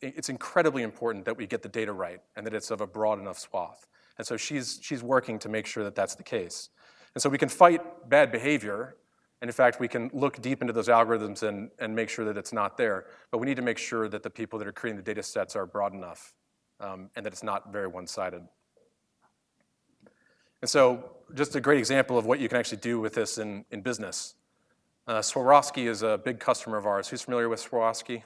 it's incredibly important that we get the data right and that it's of a broad enough swath. And so she's working to make sure that that's the case. And so we can fight bad behavior, and in fact, we can look deep into those algorithms and make sure that it's not there. But we need to make sure that the people that are creating the data sets are broad enough and that it's not very one-sided. And so just a great example of what you can actually do with this in business. Swarovski is a big customer of ours. Who's familiar with Swarovski?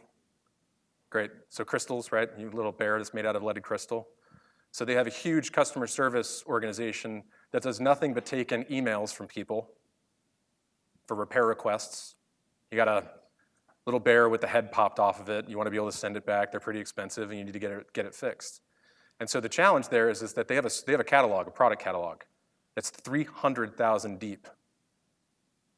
Great. So crystals, right? You little bear that's made out of leaded crystal. So they have a huge customer service organization that does nothing but take in emails from people for repair requests. You got a little bear with the head popped off of it. You want to be able to send it back. They're pretty expensive, and you need to get it fixed. And so the challenge there is that they have a catalog, a product catalog, that's 300,000 deep.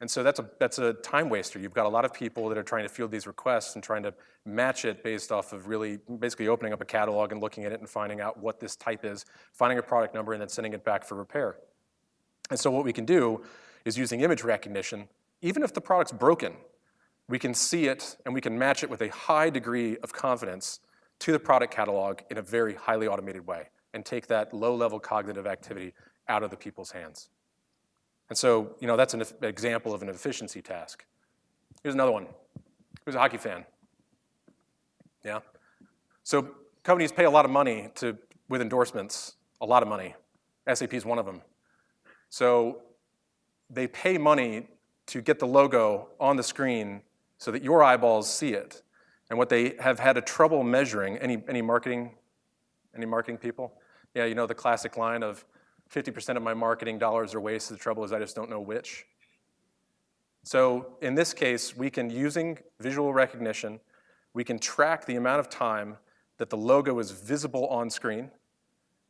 And so that's a time waster. You've got a lot of people that are trying to field these requests and trying to match it based off of really basically opening up a catalog and looking at it and finding out what this type is, finding a product number, and then sending it back for repair. And so what we can do is using image recognition, even if the product's broken, we can see it and we can match it with a high degree of confidence to the product catalog in a very highly automated way and take that low-level cognitive activity out of the people's hands. And so, that's an example of an efficiency task. Here's another one. Who's a hockey fan? Yeah? So companies pay a lot of money with endorsements, a lot of money. SAP is one of them. So they pay money to get the logo on the screen so that your eyeballs see it. And what they have had a trouble measuring, any marketing people? Yeah, the classic line of 50% of my marketing dollars are wasted. The trouble is I just don't know which. So in this case, we can, using visual recognition, we can track the amount of time that the logo is visible on screen,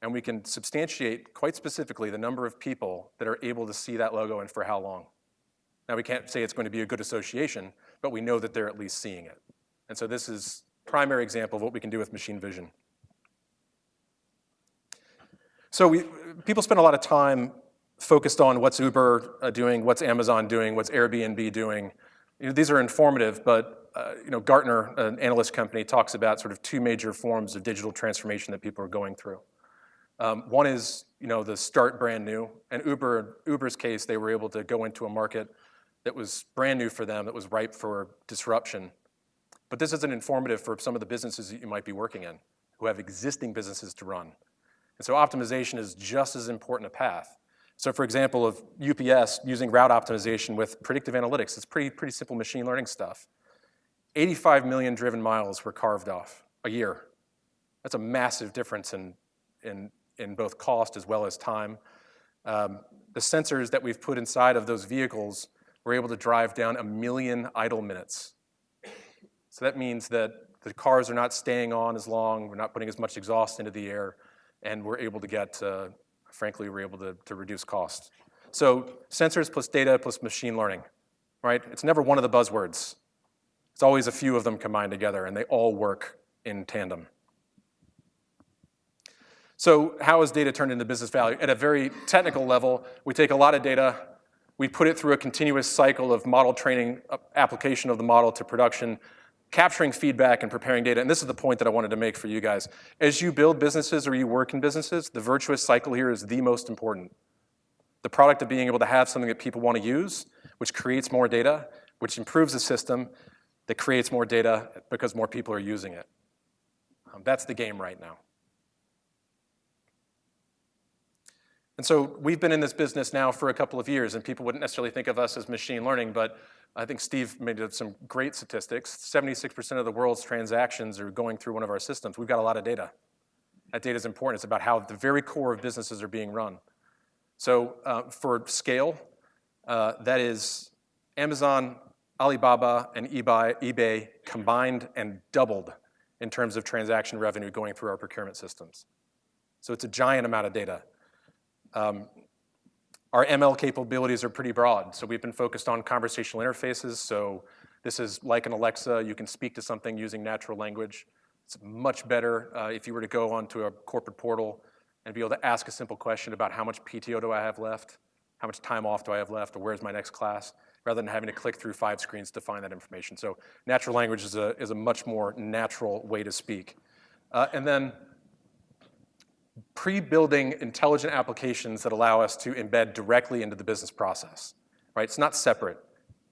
and we can substantiate quite specifically the number of people that are able to see that logo and for how long. Now, we can't say it's going to be a good association, but we know that they're at least seeing it. And so this is a primary example of what we can do with machine vision. So people spend a lot of time focused on what's Uber doing, what's Amazon doing, what's Airbnb doing. These are informative, but Gartner, an analyst company, talks about sort of two major forms of digital transformation that people are going through. One is the start brand new, and Uber's case, they were able to go into a market that was brand new for them, that was ripe for disruption. But this isn't informative for some of the businesses that you might be working in, who have existing businesses to run. And so optimization is just as important a path. So for example, of UPS using route optimization with predictive analytics, it's pretty simple machine learning stuff. 85 million driven miles were carved off a year. That's a massive difference in both cost as well as time. The sensors that we've put inside of those vehicles we're able to drive down 1 million idle minutes. So that means that the cars are not staying on as long, we're not putting as much exhaust into the air, and we're able to get, frankly, we're able to reduce cost. So sensors plus data plus machine learning, right? It's never one of the buzzwords. It's always a few of them combined together, and they all work in tandem. So how is data turned into business value? At a very technical level, we take a lot of data, we put it through a continuous cycle of model training, application of the model to production, capturing feedback and preparing data. And this is the point that I wanted to make for you guys. As you build businesses or you work in businesses, the virtuous cycle here is the most important. The product of being able to have something that people want to use, which creates more data, which improves the system, that creates more data because more people are using it. That's the game right now. And so we've been in this business now for a couple of years, and people wouldn't necessarily think of us as machine learning, but I think Steve made some great statistics. 76% of the world's transactions are going through one of our systems. We've got a lot of data. That data is important. It's about how the very core of businesses are being run. So for scale, that is Amazon, Alibaba, and eBay combined and doubled in terms of transaction revenue going through our procurement systems. So it's a giant amount of data. Our ML capabilities are pretty broad. So we've been focused on conversational interfaces. So this is like an Alexa. You can speak to something using natural language. It's much better if you were to go onto a corporate portal and be able to ask a simple question about how much PTO do I have left, how much time off do I have left, or where's my next class, rather than having to click through 5 screens to find that information. So natural language is a much more natural way to speak. And then pre-building intelligent applications that allow us to embed directly into the business process, right? It's not separate.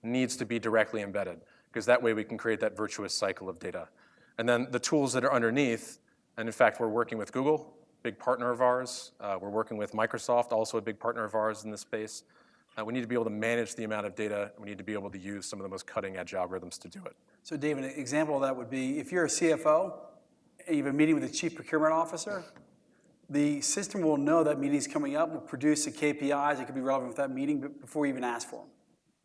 It needs to be directly embedded, because that way we can create that virtuous cycle of data. And then the tools that are underneath, and in fact, we're working with Google, big partner of ours. We're working with Microsoft, also a big partner of ours in this space. We need to be able to manage the amount of data. We need to be able to use some of the most cutting-edge algorithms to do it. So David, an example of that would be if you're a CFO and you have a meeting with the chief procurement officer, the system will know that meeting's coming up, will produce the KPIs that could be relevant with that meeting before you even ask for them.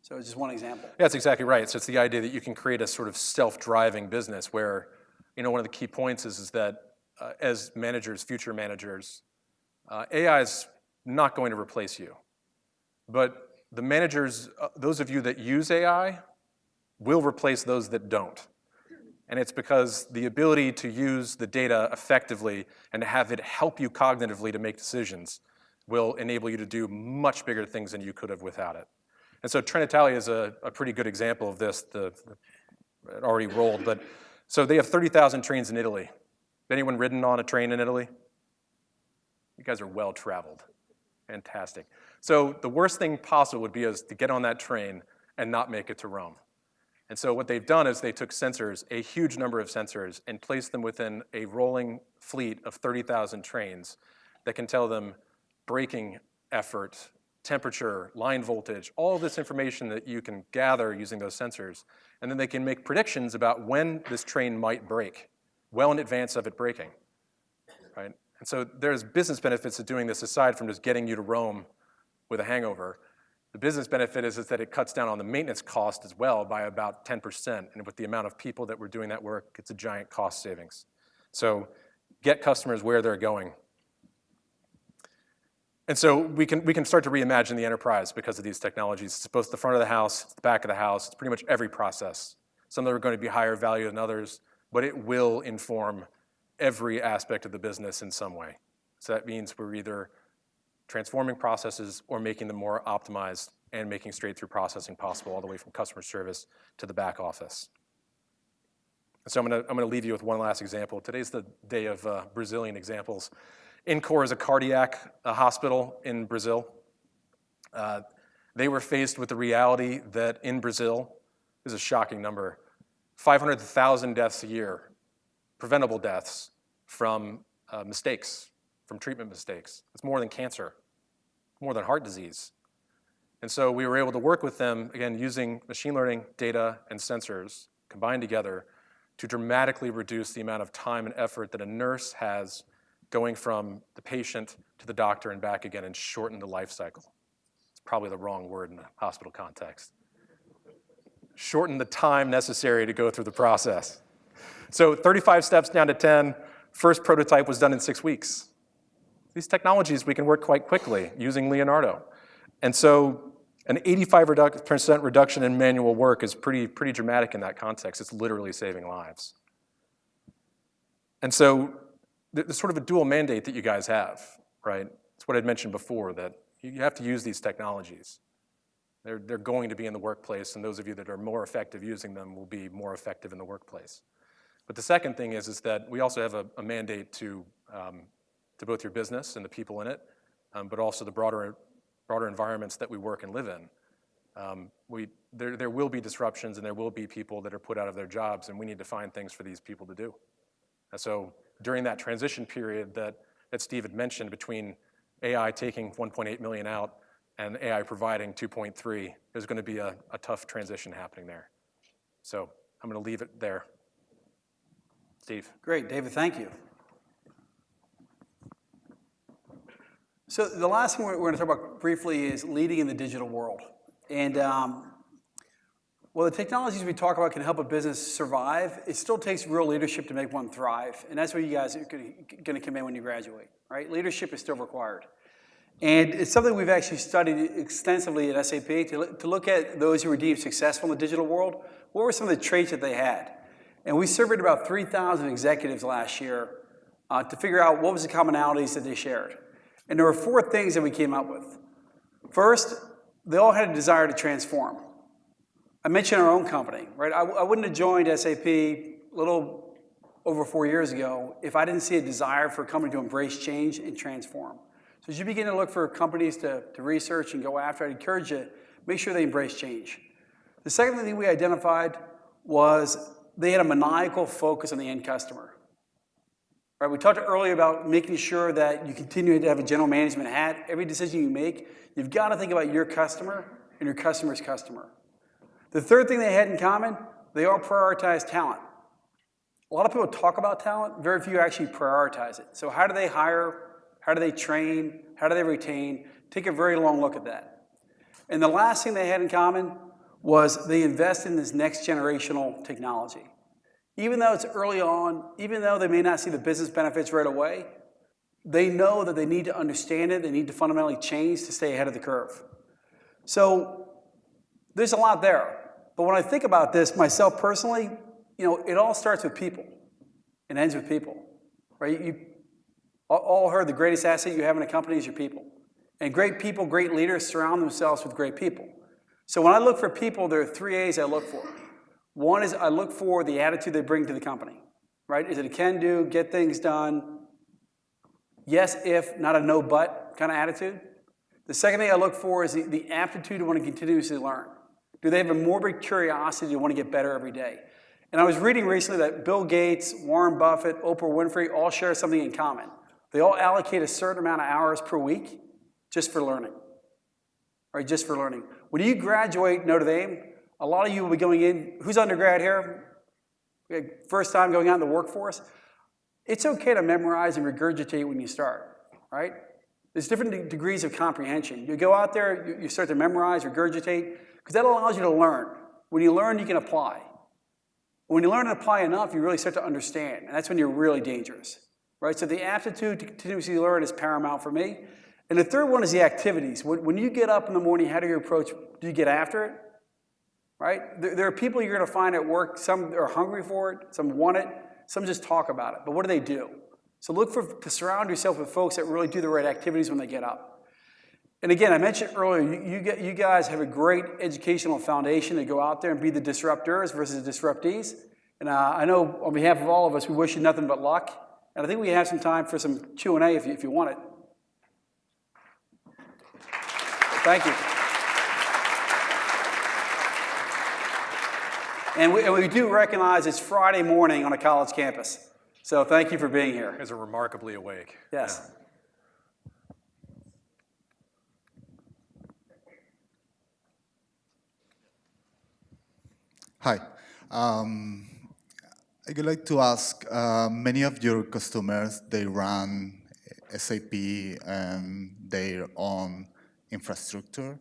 So it's just one example. Yeah, that's exactly right. So it's the idea that you can create a sort of self-driving business where, one of the key points is that as managers, future managers, AI is not going to replace you. But the managers, those of you that use AI, will replace those that don't. And it's because the ability to use the data effectively and to have it help you cognitively to make decisions will enable you to do much bigger things than you could have without it. And so Trenitalia is a pretty good example of this. It already rolled, but so they have 30,000 trains in Italy. Anyone ridden on a train in Italy? You guys are well-traveled. Fantastic. So the worst thing possible would be is to get on that train and not make it to Rome. And so what they've done is they took sensors, a huge number of sensors, and placed them within a rolling fleet of 30,000 trains that can tell them braking effort, temperature, line voltage, all this information that you can gather using those sensors. And then they can make predictions about when this train might break, well in advance of it breaking, right? And so there's business benefits of doing this aside from just getting you to Rome with a hangover. The business benefit is that it cuts down on the maintenance cost as well by about 10%. And with the amount of people that we're doing that work, it's a giant cost savings. So get customers where they're going. And so we can start to reimagine the enterprise because of these technologies. It's both the front of the house, it's the back of the house, it's pretty much every process. Some that are going to be higher value than others, but it will inform every aspect of the business in some way. So that means we're either transforming processes or making them more optimized and making straight-through processing possible all the way from customer service to the back office. So I'm gonna leave you with one last example. Today's the day of Brazilian examples. Incor is a cardiac hospital in Brazil. They were faced with the reality that in Brazil, this is a shocking number, 500,000 deaths a year, preventable deaths from mistakes, from treatment mistakes. It's more than cancer, more than heart disease. And so we were able to work with them, again, using machine learning, data, and sensors combined together to dramatically reduce the amount of time and effort that a nurse has going from the patient to the doctor and back again and shorten the life cycle. It's probably the wrong word in a hospital context. shorten the time necessary to go through the process. So 35 steps down to 10, first prototype was done in 6 weeks. These technologies we can work quite quickly using Leonardo. And so an 85% reduction in manual work is pretty dramatic in that context. It's literally saving lives. And so there's sort of a dual mandate that you guys have, right? It's what I'd mentioned before, that you have to use these technologies. They're going to be in the workplace, and those of you that are more effective using them will be more effective in the workplace. But the second thing is that we also have a mandate to both your business and the people in it, but also the broader environments that we work and live in. There will be disruptions, and there will be people that are put out of their jobs, and we need to find things for these people to do. And so during that transition period that Steve had mentioned between AI taking 1.8 million out and AI providing 2.3, there's going to be a tough transition happening there. So I'm going to leave it there. Steve. Great, David, thank you. So the last thing we're going to talk about briefly is leading in the digital world. And while the technologies we talk about can help a business survive, it still takes real leadership to make one thrive. And that's what you guys are going to come in when you graduate, right? Leadership is still required. And it's something we've actually studied extensively at SAP to look at those who were deemed successful in the digital world. What were some of the traits that they had? And we surveyed about 3,000 executives last year to figure out what was the commonalities that they shared. And there were 4 things that we came up with. First, they all had a desire to transform. I mentioned our own company, right? I wouldn't have joined SAP a little over 4 years ago if I didn't see a desire for a company to embrace change and transform. So as you begin to look for companies to research and go after, I'd encourage you, make sure they embrace change. The second thing we identified was they had a maniacal focus on the end customer. Right, we talked earlier about making sure that you continue to have a general management hat. Every decision you make, you've got to think about your customer and your customer's customer. The third thing they had in common, they all prioritize talent. A lot of people talk about talent, very few actually prioritize it. So how do they hire? How do they train? How do they retain? Take a very long look at that. And the last thing they had in common was they invest in this next generational technology. Even though it's early on, even though they may not see the business benefits right away, they know that they need to understand it, they need to fundamentally change to stay ahead of the curve. So there's a lot there. But when I think about this myself personally, it all starts with people and ends with people, right? You all heard the greatest asset you have in a company is your people. And great people, great leaders surround themselves with great people. So when I look for people, there are 3 A's I look for. One is I look for the attitude they bring to the company, right? Is it a can-do, get things done, yes if, not a no but kind of attitude? The second thing I look for is the aptitude to want to continuously learn. Do they have a morbid curiosity to want to get better every day? And I was reading recently that Bill Gates, Warren Buffett, Oprah Winfrey all share something in common. They all allocate a certain amount of hours per week just for learning, right? Just for learning. When you graduate Notre Dame, a lot of you will be going in. Who's undergrad here? First time going out in the workforce. It's okay to memorize and regurgitate when you start, right? There's different degrees of comprehension. You go out there, you start to memorize, regurgitate, because that allows you to learn. When you learn, you can apply. When you learn and apply enough, you really start to understand, and that's when you're really dangerous, right? So the aptitude to continuously learn is paramount for me. And the third one is the activities. When you get up in the morning, how do you approach? Do you get after it? Right? There are people you're going to find at work. Some are hungry for it. Some want it. Some just talk about it. But what do? So look to surround yourself with folks that really do the right activities when they get up. And again, I mentioned earlier, you guys have a great educational foundation to go out there and be the disruptors versus the disruptees. And I know on behalf of all of us, we wish you nothing but luck. And I think we have some time for some Q&A if you want it. Thank you. And we do recognize it's Friday morning on a college campus. So thank you for being here. You guys are remarkably awake. Yes. Yeah. Hi. I would like to ask, many of your customers, they run SAP and their own infrastructure.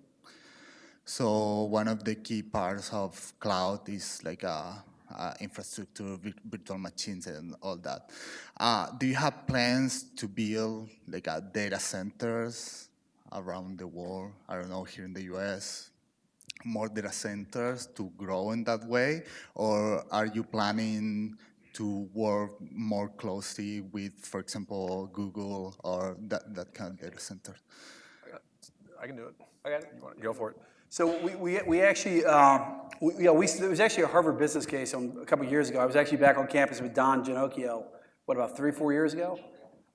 So one of the key parts of cloud is like infrastructure, virtual machines, and all that. Do you have plans to build like data centers around the world? I don't know, here in the US, more data centers to grow in that way, or are you planning to work more closely with, for example, Google or that kind of data center? I can do it. I got it. You want to go for it? So we actually, there was actually a Harvard business case a couple of years ago. I was actually back on campus with Don Ginocchio, about 3 or 4 years ago,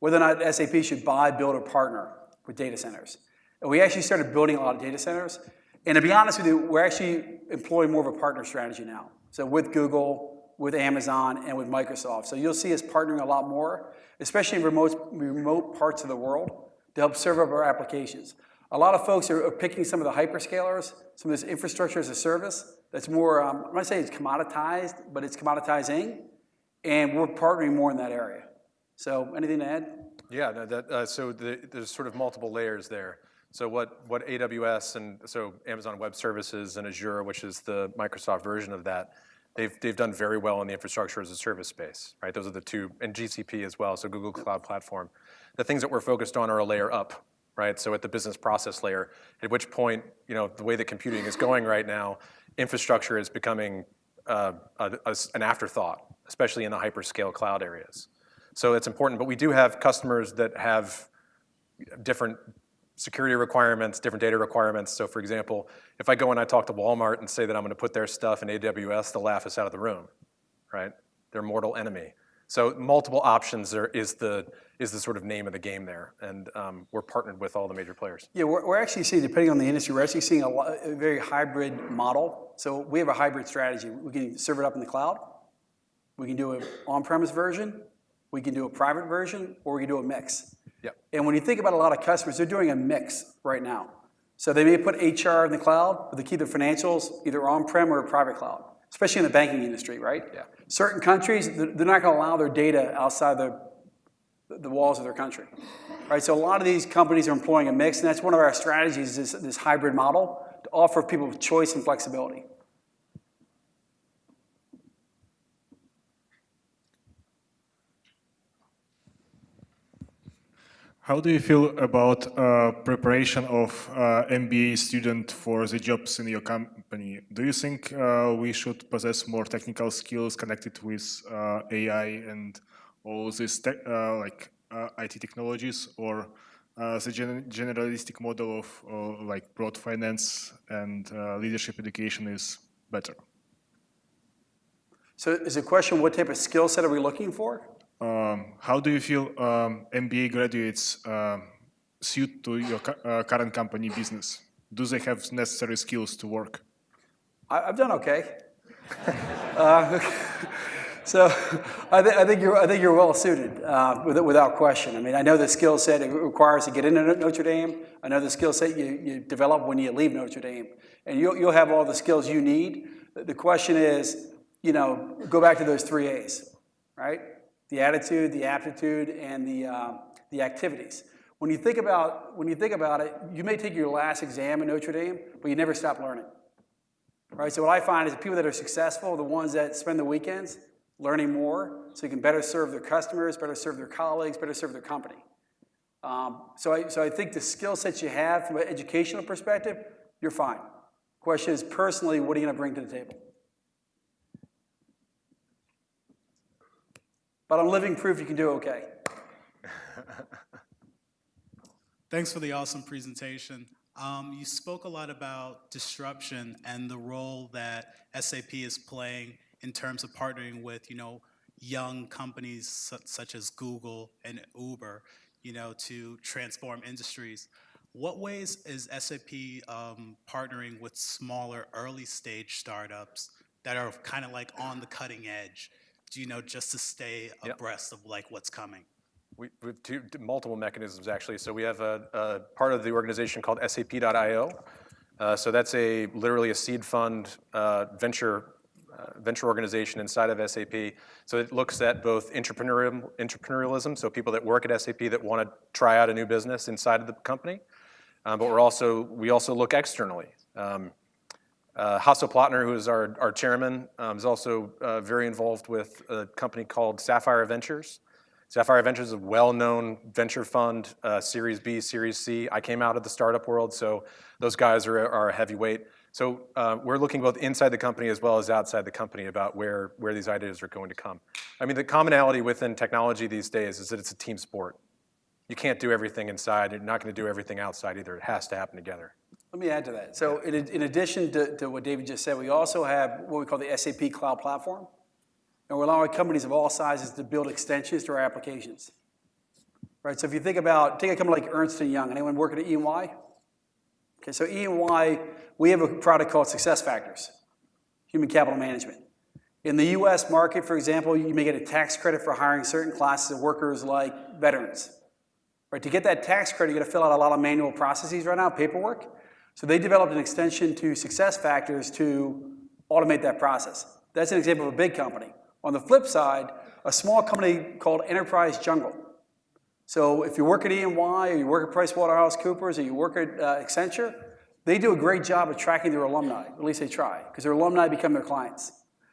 whether or not SAP should buy, build, or partner with data centers. And we actually started building a lot of data centers. And to be honest with you, we're actually employing more of a partner strategy now. So with Google, with Amazon, and with Microsoft. So you'll see us partnering a lot more, especially in remote parts of the world, to help serve up our applications. A lot of folks are picking some of the hyperscalers, some of this infrastructure as a service that's more, I'm not saying it's commoditized, but it's commoditizing, and we're partnering more in that area. So anything to add? Yeah, no, there's sort of multiple layers there. So what AWS and so Amazon Web Services and Azure, which is the Microsoft version of that, they've done very well in the infrastructure as a service space, right? Those are the two, and GCP as well, so Google Cloud Platform. The things that we're focused on are a layer up, right? So at the business process layer, at which point, the way that computing is going right now, infrastructure is becoming an afterthought, especially in the hyperscale cloud areas. So it's important, but we do have customers that have different security requirements, different data requirements. So for example, if I go and I talk to Walmart and say that I'm going to put their stuff in AWS, they'll laugh us out of the room, right? They're mortal enemy. So multiple options is the sort of name of the game there, and we're partnered with all the major players. Yeah, we're actually seeing, depending on the industry, we're actually seeing a very hybrid model. So we have a hybrid strategy. We can serve it up in the cloud. We can do an on-premise version. We can do a private version, or we can do a mix. Yep. And when you think about a lot of customers, they're doing a mix right now. So they may put HR in the cloud, but they keep their financials either on-prem or a private cloud, especially in the banking industry, right? Yeah. Certain countries, they're not going to allow their data outside the walls of their country, right? So a lot of these companies are employing a mix, and that's one of our strategies, is this hybrid model to offer people choice and flexibility. How do you feel about preparation of MBA student for the jobs in your company? Do you think we should possess more technical skills connected with AI and all these IT technologies, or the generalistic model of like broad finance and leadership education is better? So is the question, what type of skill set are we looking for? How do you feel MBA graduates suit to your current company business? Do they have necessary skills to work? I've done okay. So I think you're well suited, without question. I mean, I know the skill set it requires to get into Notre Dame. I know the skill set you develop when you leave Notre Dame, and you'll have all the skills you need. The question is, go back to those 3 A's, right? The attitude, the aptitude, and the activities. When you think about it, you may take your last exam in Notre Dame, but you never stop learning. Right? So what I find is the people that are successful are the ones that spend the weekends learning more, so you can better serve their customers, better serve their colleagues, better serve their company. So I think the skill sets you have from an educational perspective, you're fine. Question is, personally, what are you going to bring to the table? But I'm living proof you can do okay. Thanks for the awesome presentation. You spoke a lot about disruption and the role that SAP is playing in terms of partnering with, young companies such as Google and Uber, to transform industries. What ways is SAP partnering with smaller early stage startups that are kind of like on the cutting edge, just to stay abreast of like what's coming? We have multiple mechanisms, actually. So we have a part of the organization called SAP.io. So that's literally a seed fund venture organization inside of SAP. So it looks at both entrepreneurialism, so people that work at SAP that want to try out a new business inside of the company. But we also look externally. Hasso Plattner, who is our chairman, is also very involved with a company called Sapphire Ventures. Sapphire Ventures is a well-known venture fund, Series B, Series C. I came out of the startup world, so those guys are a heavyweight. So we're looking both inside the company as well as outside the company about where these ideas are going to come. I mean, the commonality within technology these days is that it's a team sport. You can't do everything inside. You're not going to do everything outside either. It has to happen together. Let me add to that. So in addition to what David just said, we also have what we call the SAP Cloud Platform. And we're allowing companies of all sizes to build extensions to our applications. Right, so if you think about, take a company like Ernst & Young. Anyone working at E&Y? Okay, so E&Y, we have a product called SuccessFactors, Human Capital Management. In the US market, for example, you may get a tax credit for hiring certain classes of workers like veterans. Right, to get that tax credit, you got to fill out a lot of manual processes right now, paperwork. So they developed an extension to SuccessFactors to automate that process. That's an example of a big company. On the flip side, a small company called Enterprise Jungle. So if you work at E&Y, or you work at PricewaterhouseCoopers, or you work at Accenture, they do a great job of tracking their alumni. At least they try, because their alumni become their clients.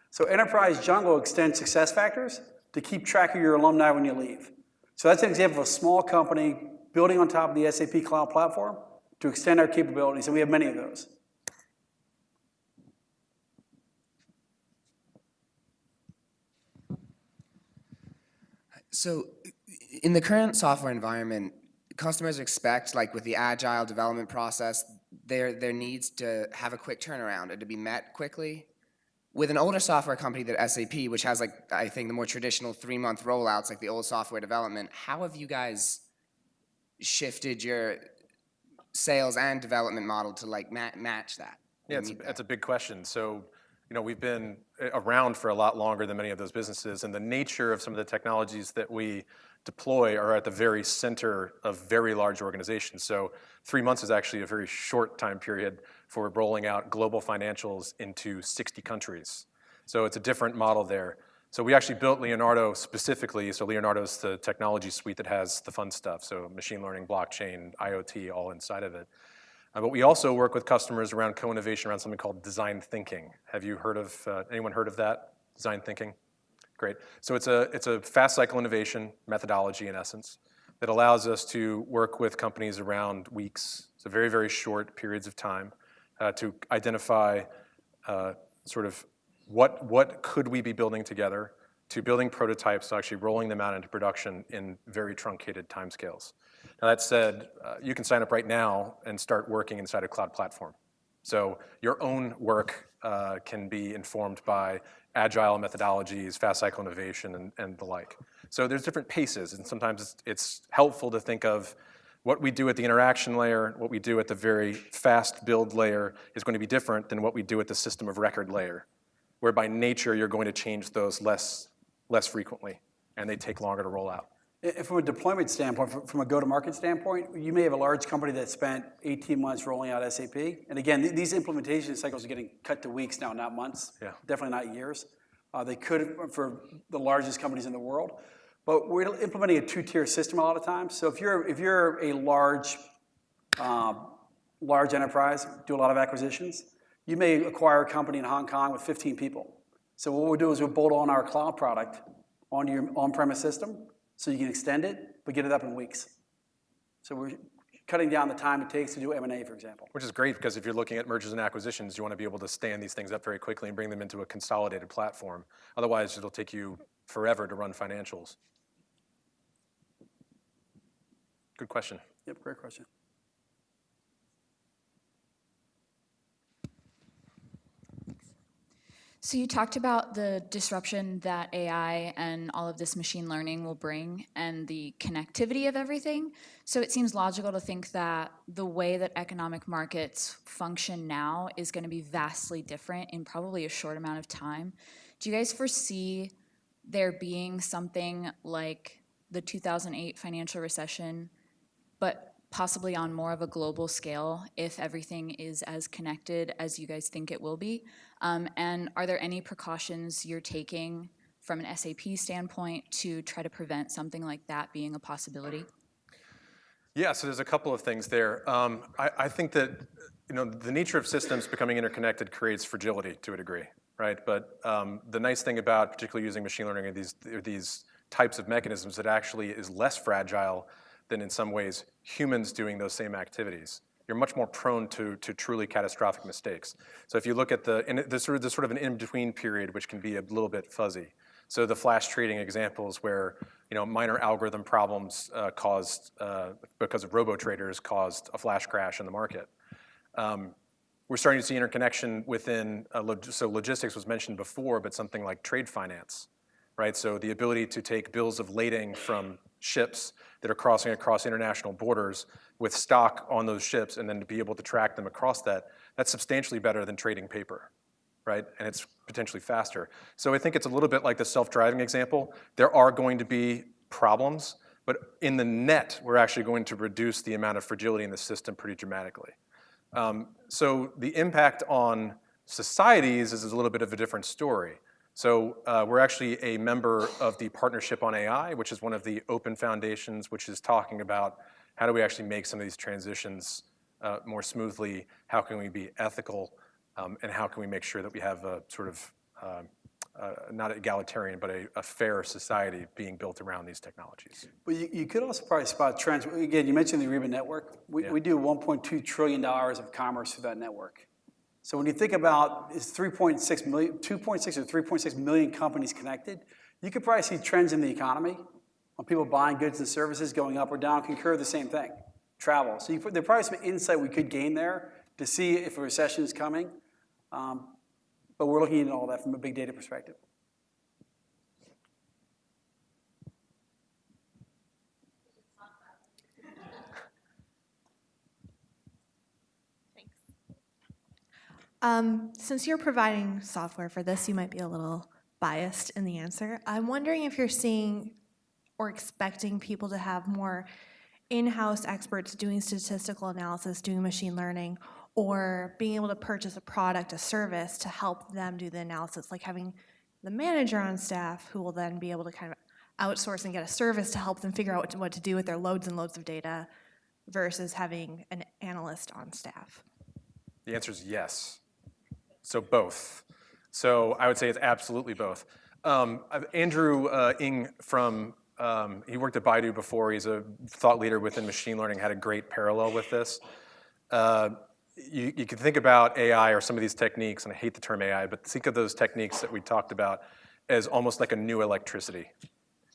So Enterprise Jungle extends SuccessFactors to keep track of your alumni when you leave. So that's an example of a small company building on top of the SAP Cloud Platform to extend our capabilities, and we have many of those. So in the current software environment, customers expect, like with the agile development process, their needs to have a quick turnaround and to be met quickly. With an older software company that SAP, which has, like, I think the more traditional 3-month rollouts, like the old software development, how have you guys shifted your sales and development model to like match that? Yeah, it's a big question. So, we've been around for a lot longer than many of those businesses, and the nature of some of the technologies that we deploy are at the very center of very large organizations. So 3 months is actually a very short time period for rolling out global financials into 60 countries. So it's a different model there. So we actually built Leonardo specifically. So Leonardo is the technology suite that has the fun stuff. So machine learning, blockchain, IoT, all inside of it. But we also work with customers around co-innovation around something called design thinking. Have you heard of, anyone heard of that? Design thinking? Great. So it's a fast cycle innovation methodology in essence that allows us to work with companies around weeks, so very, very short periods of time, to identify sort of what could we be building together, to building prototypes, to actually rolling them out into production in very truncated timescales. Now that said, you can sign up right now and start working inside a cloud platform. So your own work can be informed by agile methodologies, fast cycle innovation, and the like. So there's different paces, and sometimes it's helpful to think of what we do at the interaction layer, what we do at the very fast build layer is going to be different than what we do at the system of record layer, where by nature you're going to change those less frequently, and they take longer to roll out. And from a deployment standpoint, from a go-to-market standpoint, you may have a large company that spent 18 months rolling out SAP. And again, these implementation cycles are getting cut to weeks now, not months. Yeah. Definitely not years. They could for the largest companies in the world. But we're implementing a two-tier system a lot of times. So if you're a large enterprise, do a lot of acquisitions, you may acquire a company in Hong Kong with 15 people. So what we'll do is we'll bolt on our cloud product onto your on-premise system, so you can extend it, but get it up in weeks. So we're cutting down the time it takes to do M&A, for example. Which is great, because if you're looking at mergers and acquisitions, you want to be able to stand these things up very quickly and bring them into a consolidated platform. Otherwise, it'll take you forever to run financials. Good question. Yep, great question. So you talked about the disruption that AI and all of this machine learning will bring and the connectivity of everything. So it seems logical to think that the way that economic markets function now is going to be vastly different in probably a short amount of time. Do you guys foresee there being something like the 2008 financial recession, but possibly on more of a global scale if everything is as connected as you guys think it will be? And are there any precautions you're taking from an SAP standpoint to try to prevent something like that being a possibility? Yeah, so there's a couple of things there. I think that the nature of systems becoming interconnected creates fragility to a degree, right? But the nice thing about particularly using machine learning are these types of mechanisms that actually is less fragile than in some ways humans doing those same activities. You're much more prone to truly catastrophic mistakes. So if you look at there's sort of an in-between period which can be a little bit fuzzy. So the flash trading examples where minor algorithm problems caused, because of robo-traders, caused a flash crash in the market. We're starting to see interconnection within, so logistics was mentioned before, but something like trade finance, right? So the ability to take bills of lading from ships that are crossing across international borders with stock on those ships and then to be able to track them across that's substantially better than trading paper, right? And it's potentially faster. So I think it's a little bit like the self-driving example. There are going to be problems, but in the net, we're actually going to reduce the amount of fragility in the system pretty dramatically. So the impact on societies is a little bit of a different story. So we're actually a member of the Partnership on AI, which is one of the open foundations, which is talking about how do we actually make some of these transitions more smoothly, how can we be ethical, and how can we make sure that we have a sort of, not egalitarian, but a fair society being built around these technologies. But you could also probably spot trends. Again, you mentioned the Ariba network. We do $1.2 trillion of commerce through that network. So when you think about is 2.6 or 3.6 million companies connected, you could probably see trends in the economy on people buying goods and services going up or down. Concur the same thing. Travel. So there's probably some insight we could gain there to see if a recession is coming. But we're looking at all that from a big data perspective. Since you're providing software for this, you might be a little biased in the answer. I'm wondering if you're seeing or expecting people to have more in-house experts doing statistical analysis, doing machine learning, or being able to purchase a product, a service to help them do the analysis, like having the manager on staff who will then be able to kind of outsource and get a service to help them figure out what to do with their loads and loads of data versus having an analyst on staff? The answer is yes. So both. So I would say it's absolutely both. Andrew Ng from, he worked at Baidu before. He's a thought leader within machine learning, had a great parallel with this. You can think about AI or some of these techniques, and I hate the term AI, but think of those techniques that we talked about as almost like a new electricity.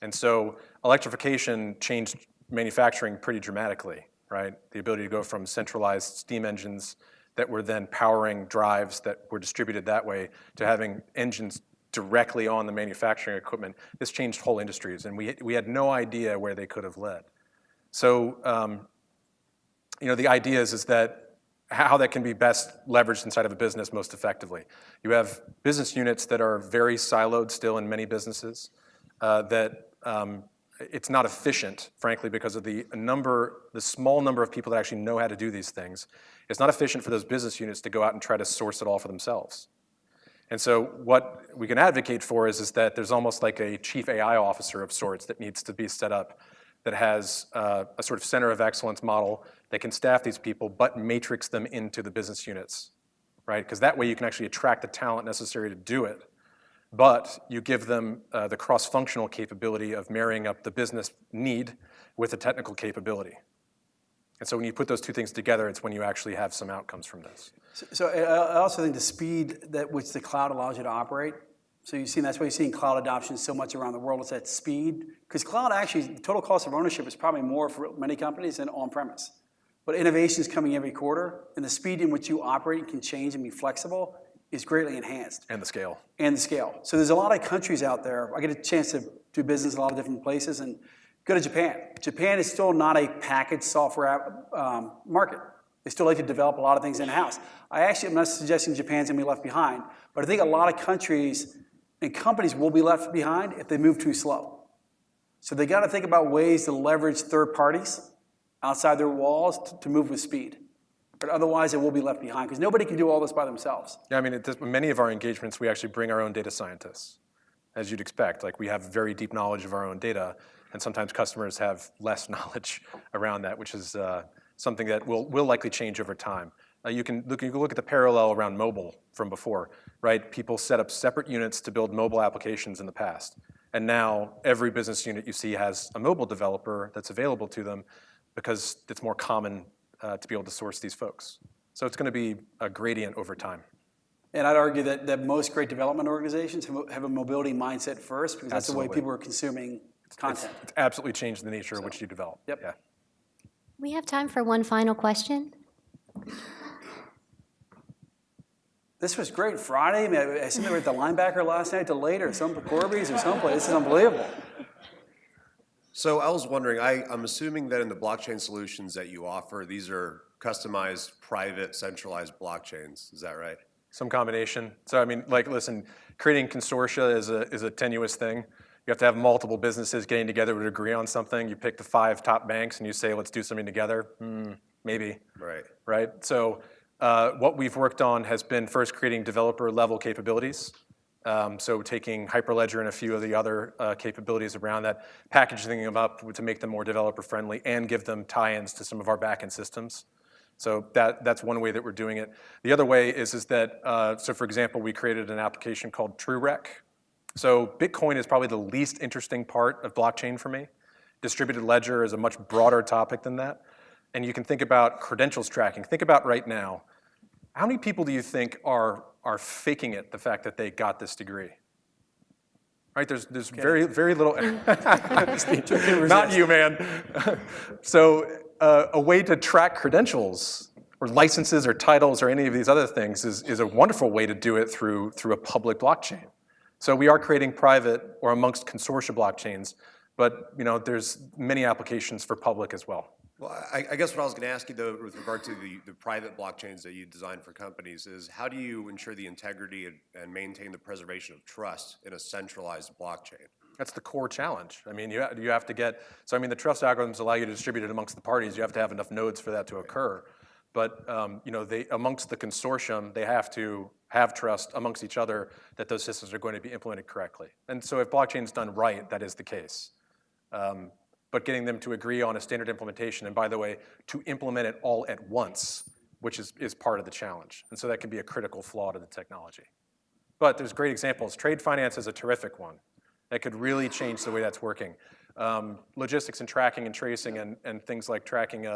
And so electrification changed manufacturing pretty dramatically, right? The ability to go from centralized steam engines that were then powering drives that were distributed that way to having engines directly on the manufacturing equipment. This changed whole industries, and we had no idea where they could have led. So, the idea is that how that can be best leveraged inside of a business most effectively. You have business units that are very siloed still in many businesses, that it's not efficient, frankly, because of the small number of people that actually know how to do these things. It's not efficient for those business units to go out and try to source it all for themselves. And so what we can advocate for is that there's almost like a chief AI officer of sorts that needs to be set up that has a sort of center of excellence model that can staff these people but matrix them into the business units, right? Because that way you can actually attract the talent necessary to do it, but you give them the cross-functional capability of marrying up the business need with the technical capability. And so when you put those two things together, it's when you actually have some outcomes from this. So I also think the speed that which the cloud allows you to operate. So you've seen that's why you're seeing cloud adoption so much around the world. It's that speed, because cloud actually, the total cost of ownership is probably more for many companies than on-premise. But innovation is coming every quarter, and the speed in which you operate can change and be flexible is greatly enhanced. And the scale. And the scale. So there's a lot of countries out there. I get a chance to do business in a lot of different places, and go to Japan. Japan is still not a packaged software market. They still like to develop a lot of things in-house. I'm not suggesting Japan's gonna be left behind, but I think a lot of countries and companies will be left behind if they move too slow. So they gotta think about ways to leverage third parties outside their walls to move with speed. But otherwise, it will be left behind, because nobody can do all this by themselves. Yeah, I mean, many of our engagements, we actually bring our own data scientists, as you'd expect. Like, we have very deep knowledge of our own data, and sometimes customers have less knowledge around that, which is something that will likely change over time. You can look at the parallel around mobile from before, right? People set up separate units to build mobile applications in the past. And now every business unit you see has a mobile developer that's available to them because it's more common to be able to source these folks. So it's going to be a gradient over time. And I'd argue that most great development organizations have a mobility mindset first, because that's Absolutely. the way people are consuming content. It's absolutely changed the nature of which you develop. Yep. Yeah. We have time for one final question. This was great. Friday, I mean, I assume they were at the linebacker last night delayed, or some Corby's or someplace. This is unbelievable. So I was wondering, I'm assuming that in the blockchain solutions that you offer, these are customized, private, centralized blockchains. Is that right? Some combination. So I mean, like, listen, creating consortia is a tenuous thing. You have to have multiple businesses getting together to agree on something. You pick the 5 top banks and you say, let's do something together. Maybe. Right. Right? So what we've worked on has been first creating developer level capabilities. So taking Hyperledger and a few of the other capabilities around that, packaging them up to make them more developer friendly and give them tie-ins to some of our backend systems. So that's one way that we're doing it. The other way is that, so for example, we created an application called TrueRec. So Bitcoin is probably the least interesting part of blockchain for me. Distributed ledger is a much broader topic than that. And you can think about credentials tracking. Think about right now. How many people do you think are faking it, the fact that they got this degree? Right, there's very little, not you, man. So a way to track credentials or licenses or titles or any of these other things is a wonderful way to do it through a public blockchain. So we are creating private or amongst consortia blockchains, but there's many applications for public as well. Well, I guess what I was going to ask you, though, with regard to the private blockchains that you design for companies is how do you ensure the integrity and maintain the preservation of trust in a centralized blockchain? That's the core challenge. I mean, you have to get, so I mean, the trust algorithms allow you to distribute it amongst the parties. You have to have enough nodes for that to occur. But amongst the consortium, they have to have trust amongst each other that those systems are going to be implemented correctly. And so if blockchain is done right, that is the case. But getting them to agree on a standard implementation, and by the way, to implement it all at once, which is part of the challenge. And so that can be a critical flaw to the technology. But there's great examples. Trade finance is a terrific one. That could really change the way that's working. Logistics and tracking and tracing and things like tracking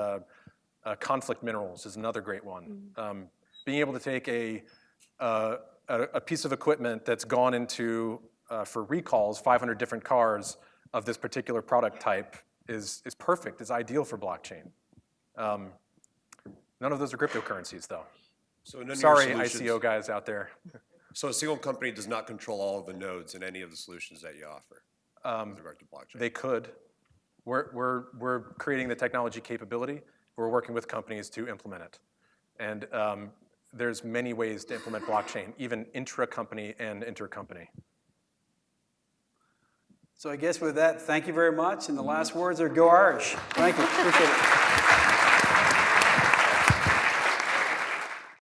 conflict minerals is another great one. Being able to take a piece of equipment that's gone into, for recalls, 500 different cars of this particular product type is perfect, is ideal for blockchain. None of those are cryptocurrencies, though. So none of Sorry, your solutions, ICO guys out there. So a single company does not control all of the nodes in any of the solutions that you offer with regard to blockchain? They could. We're creating the technology capability. We're working with companies to implement it. And there's many ways to implement blockchain, even intra-company and inter-company. So I guess with that, thank you very much. And the last words are go Irish. Thank you. Appreciate it.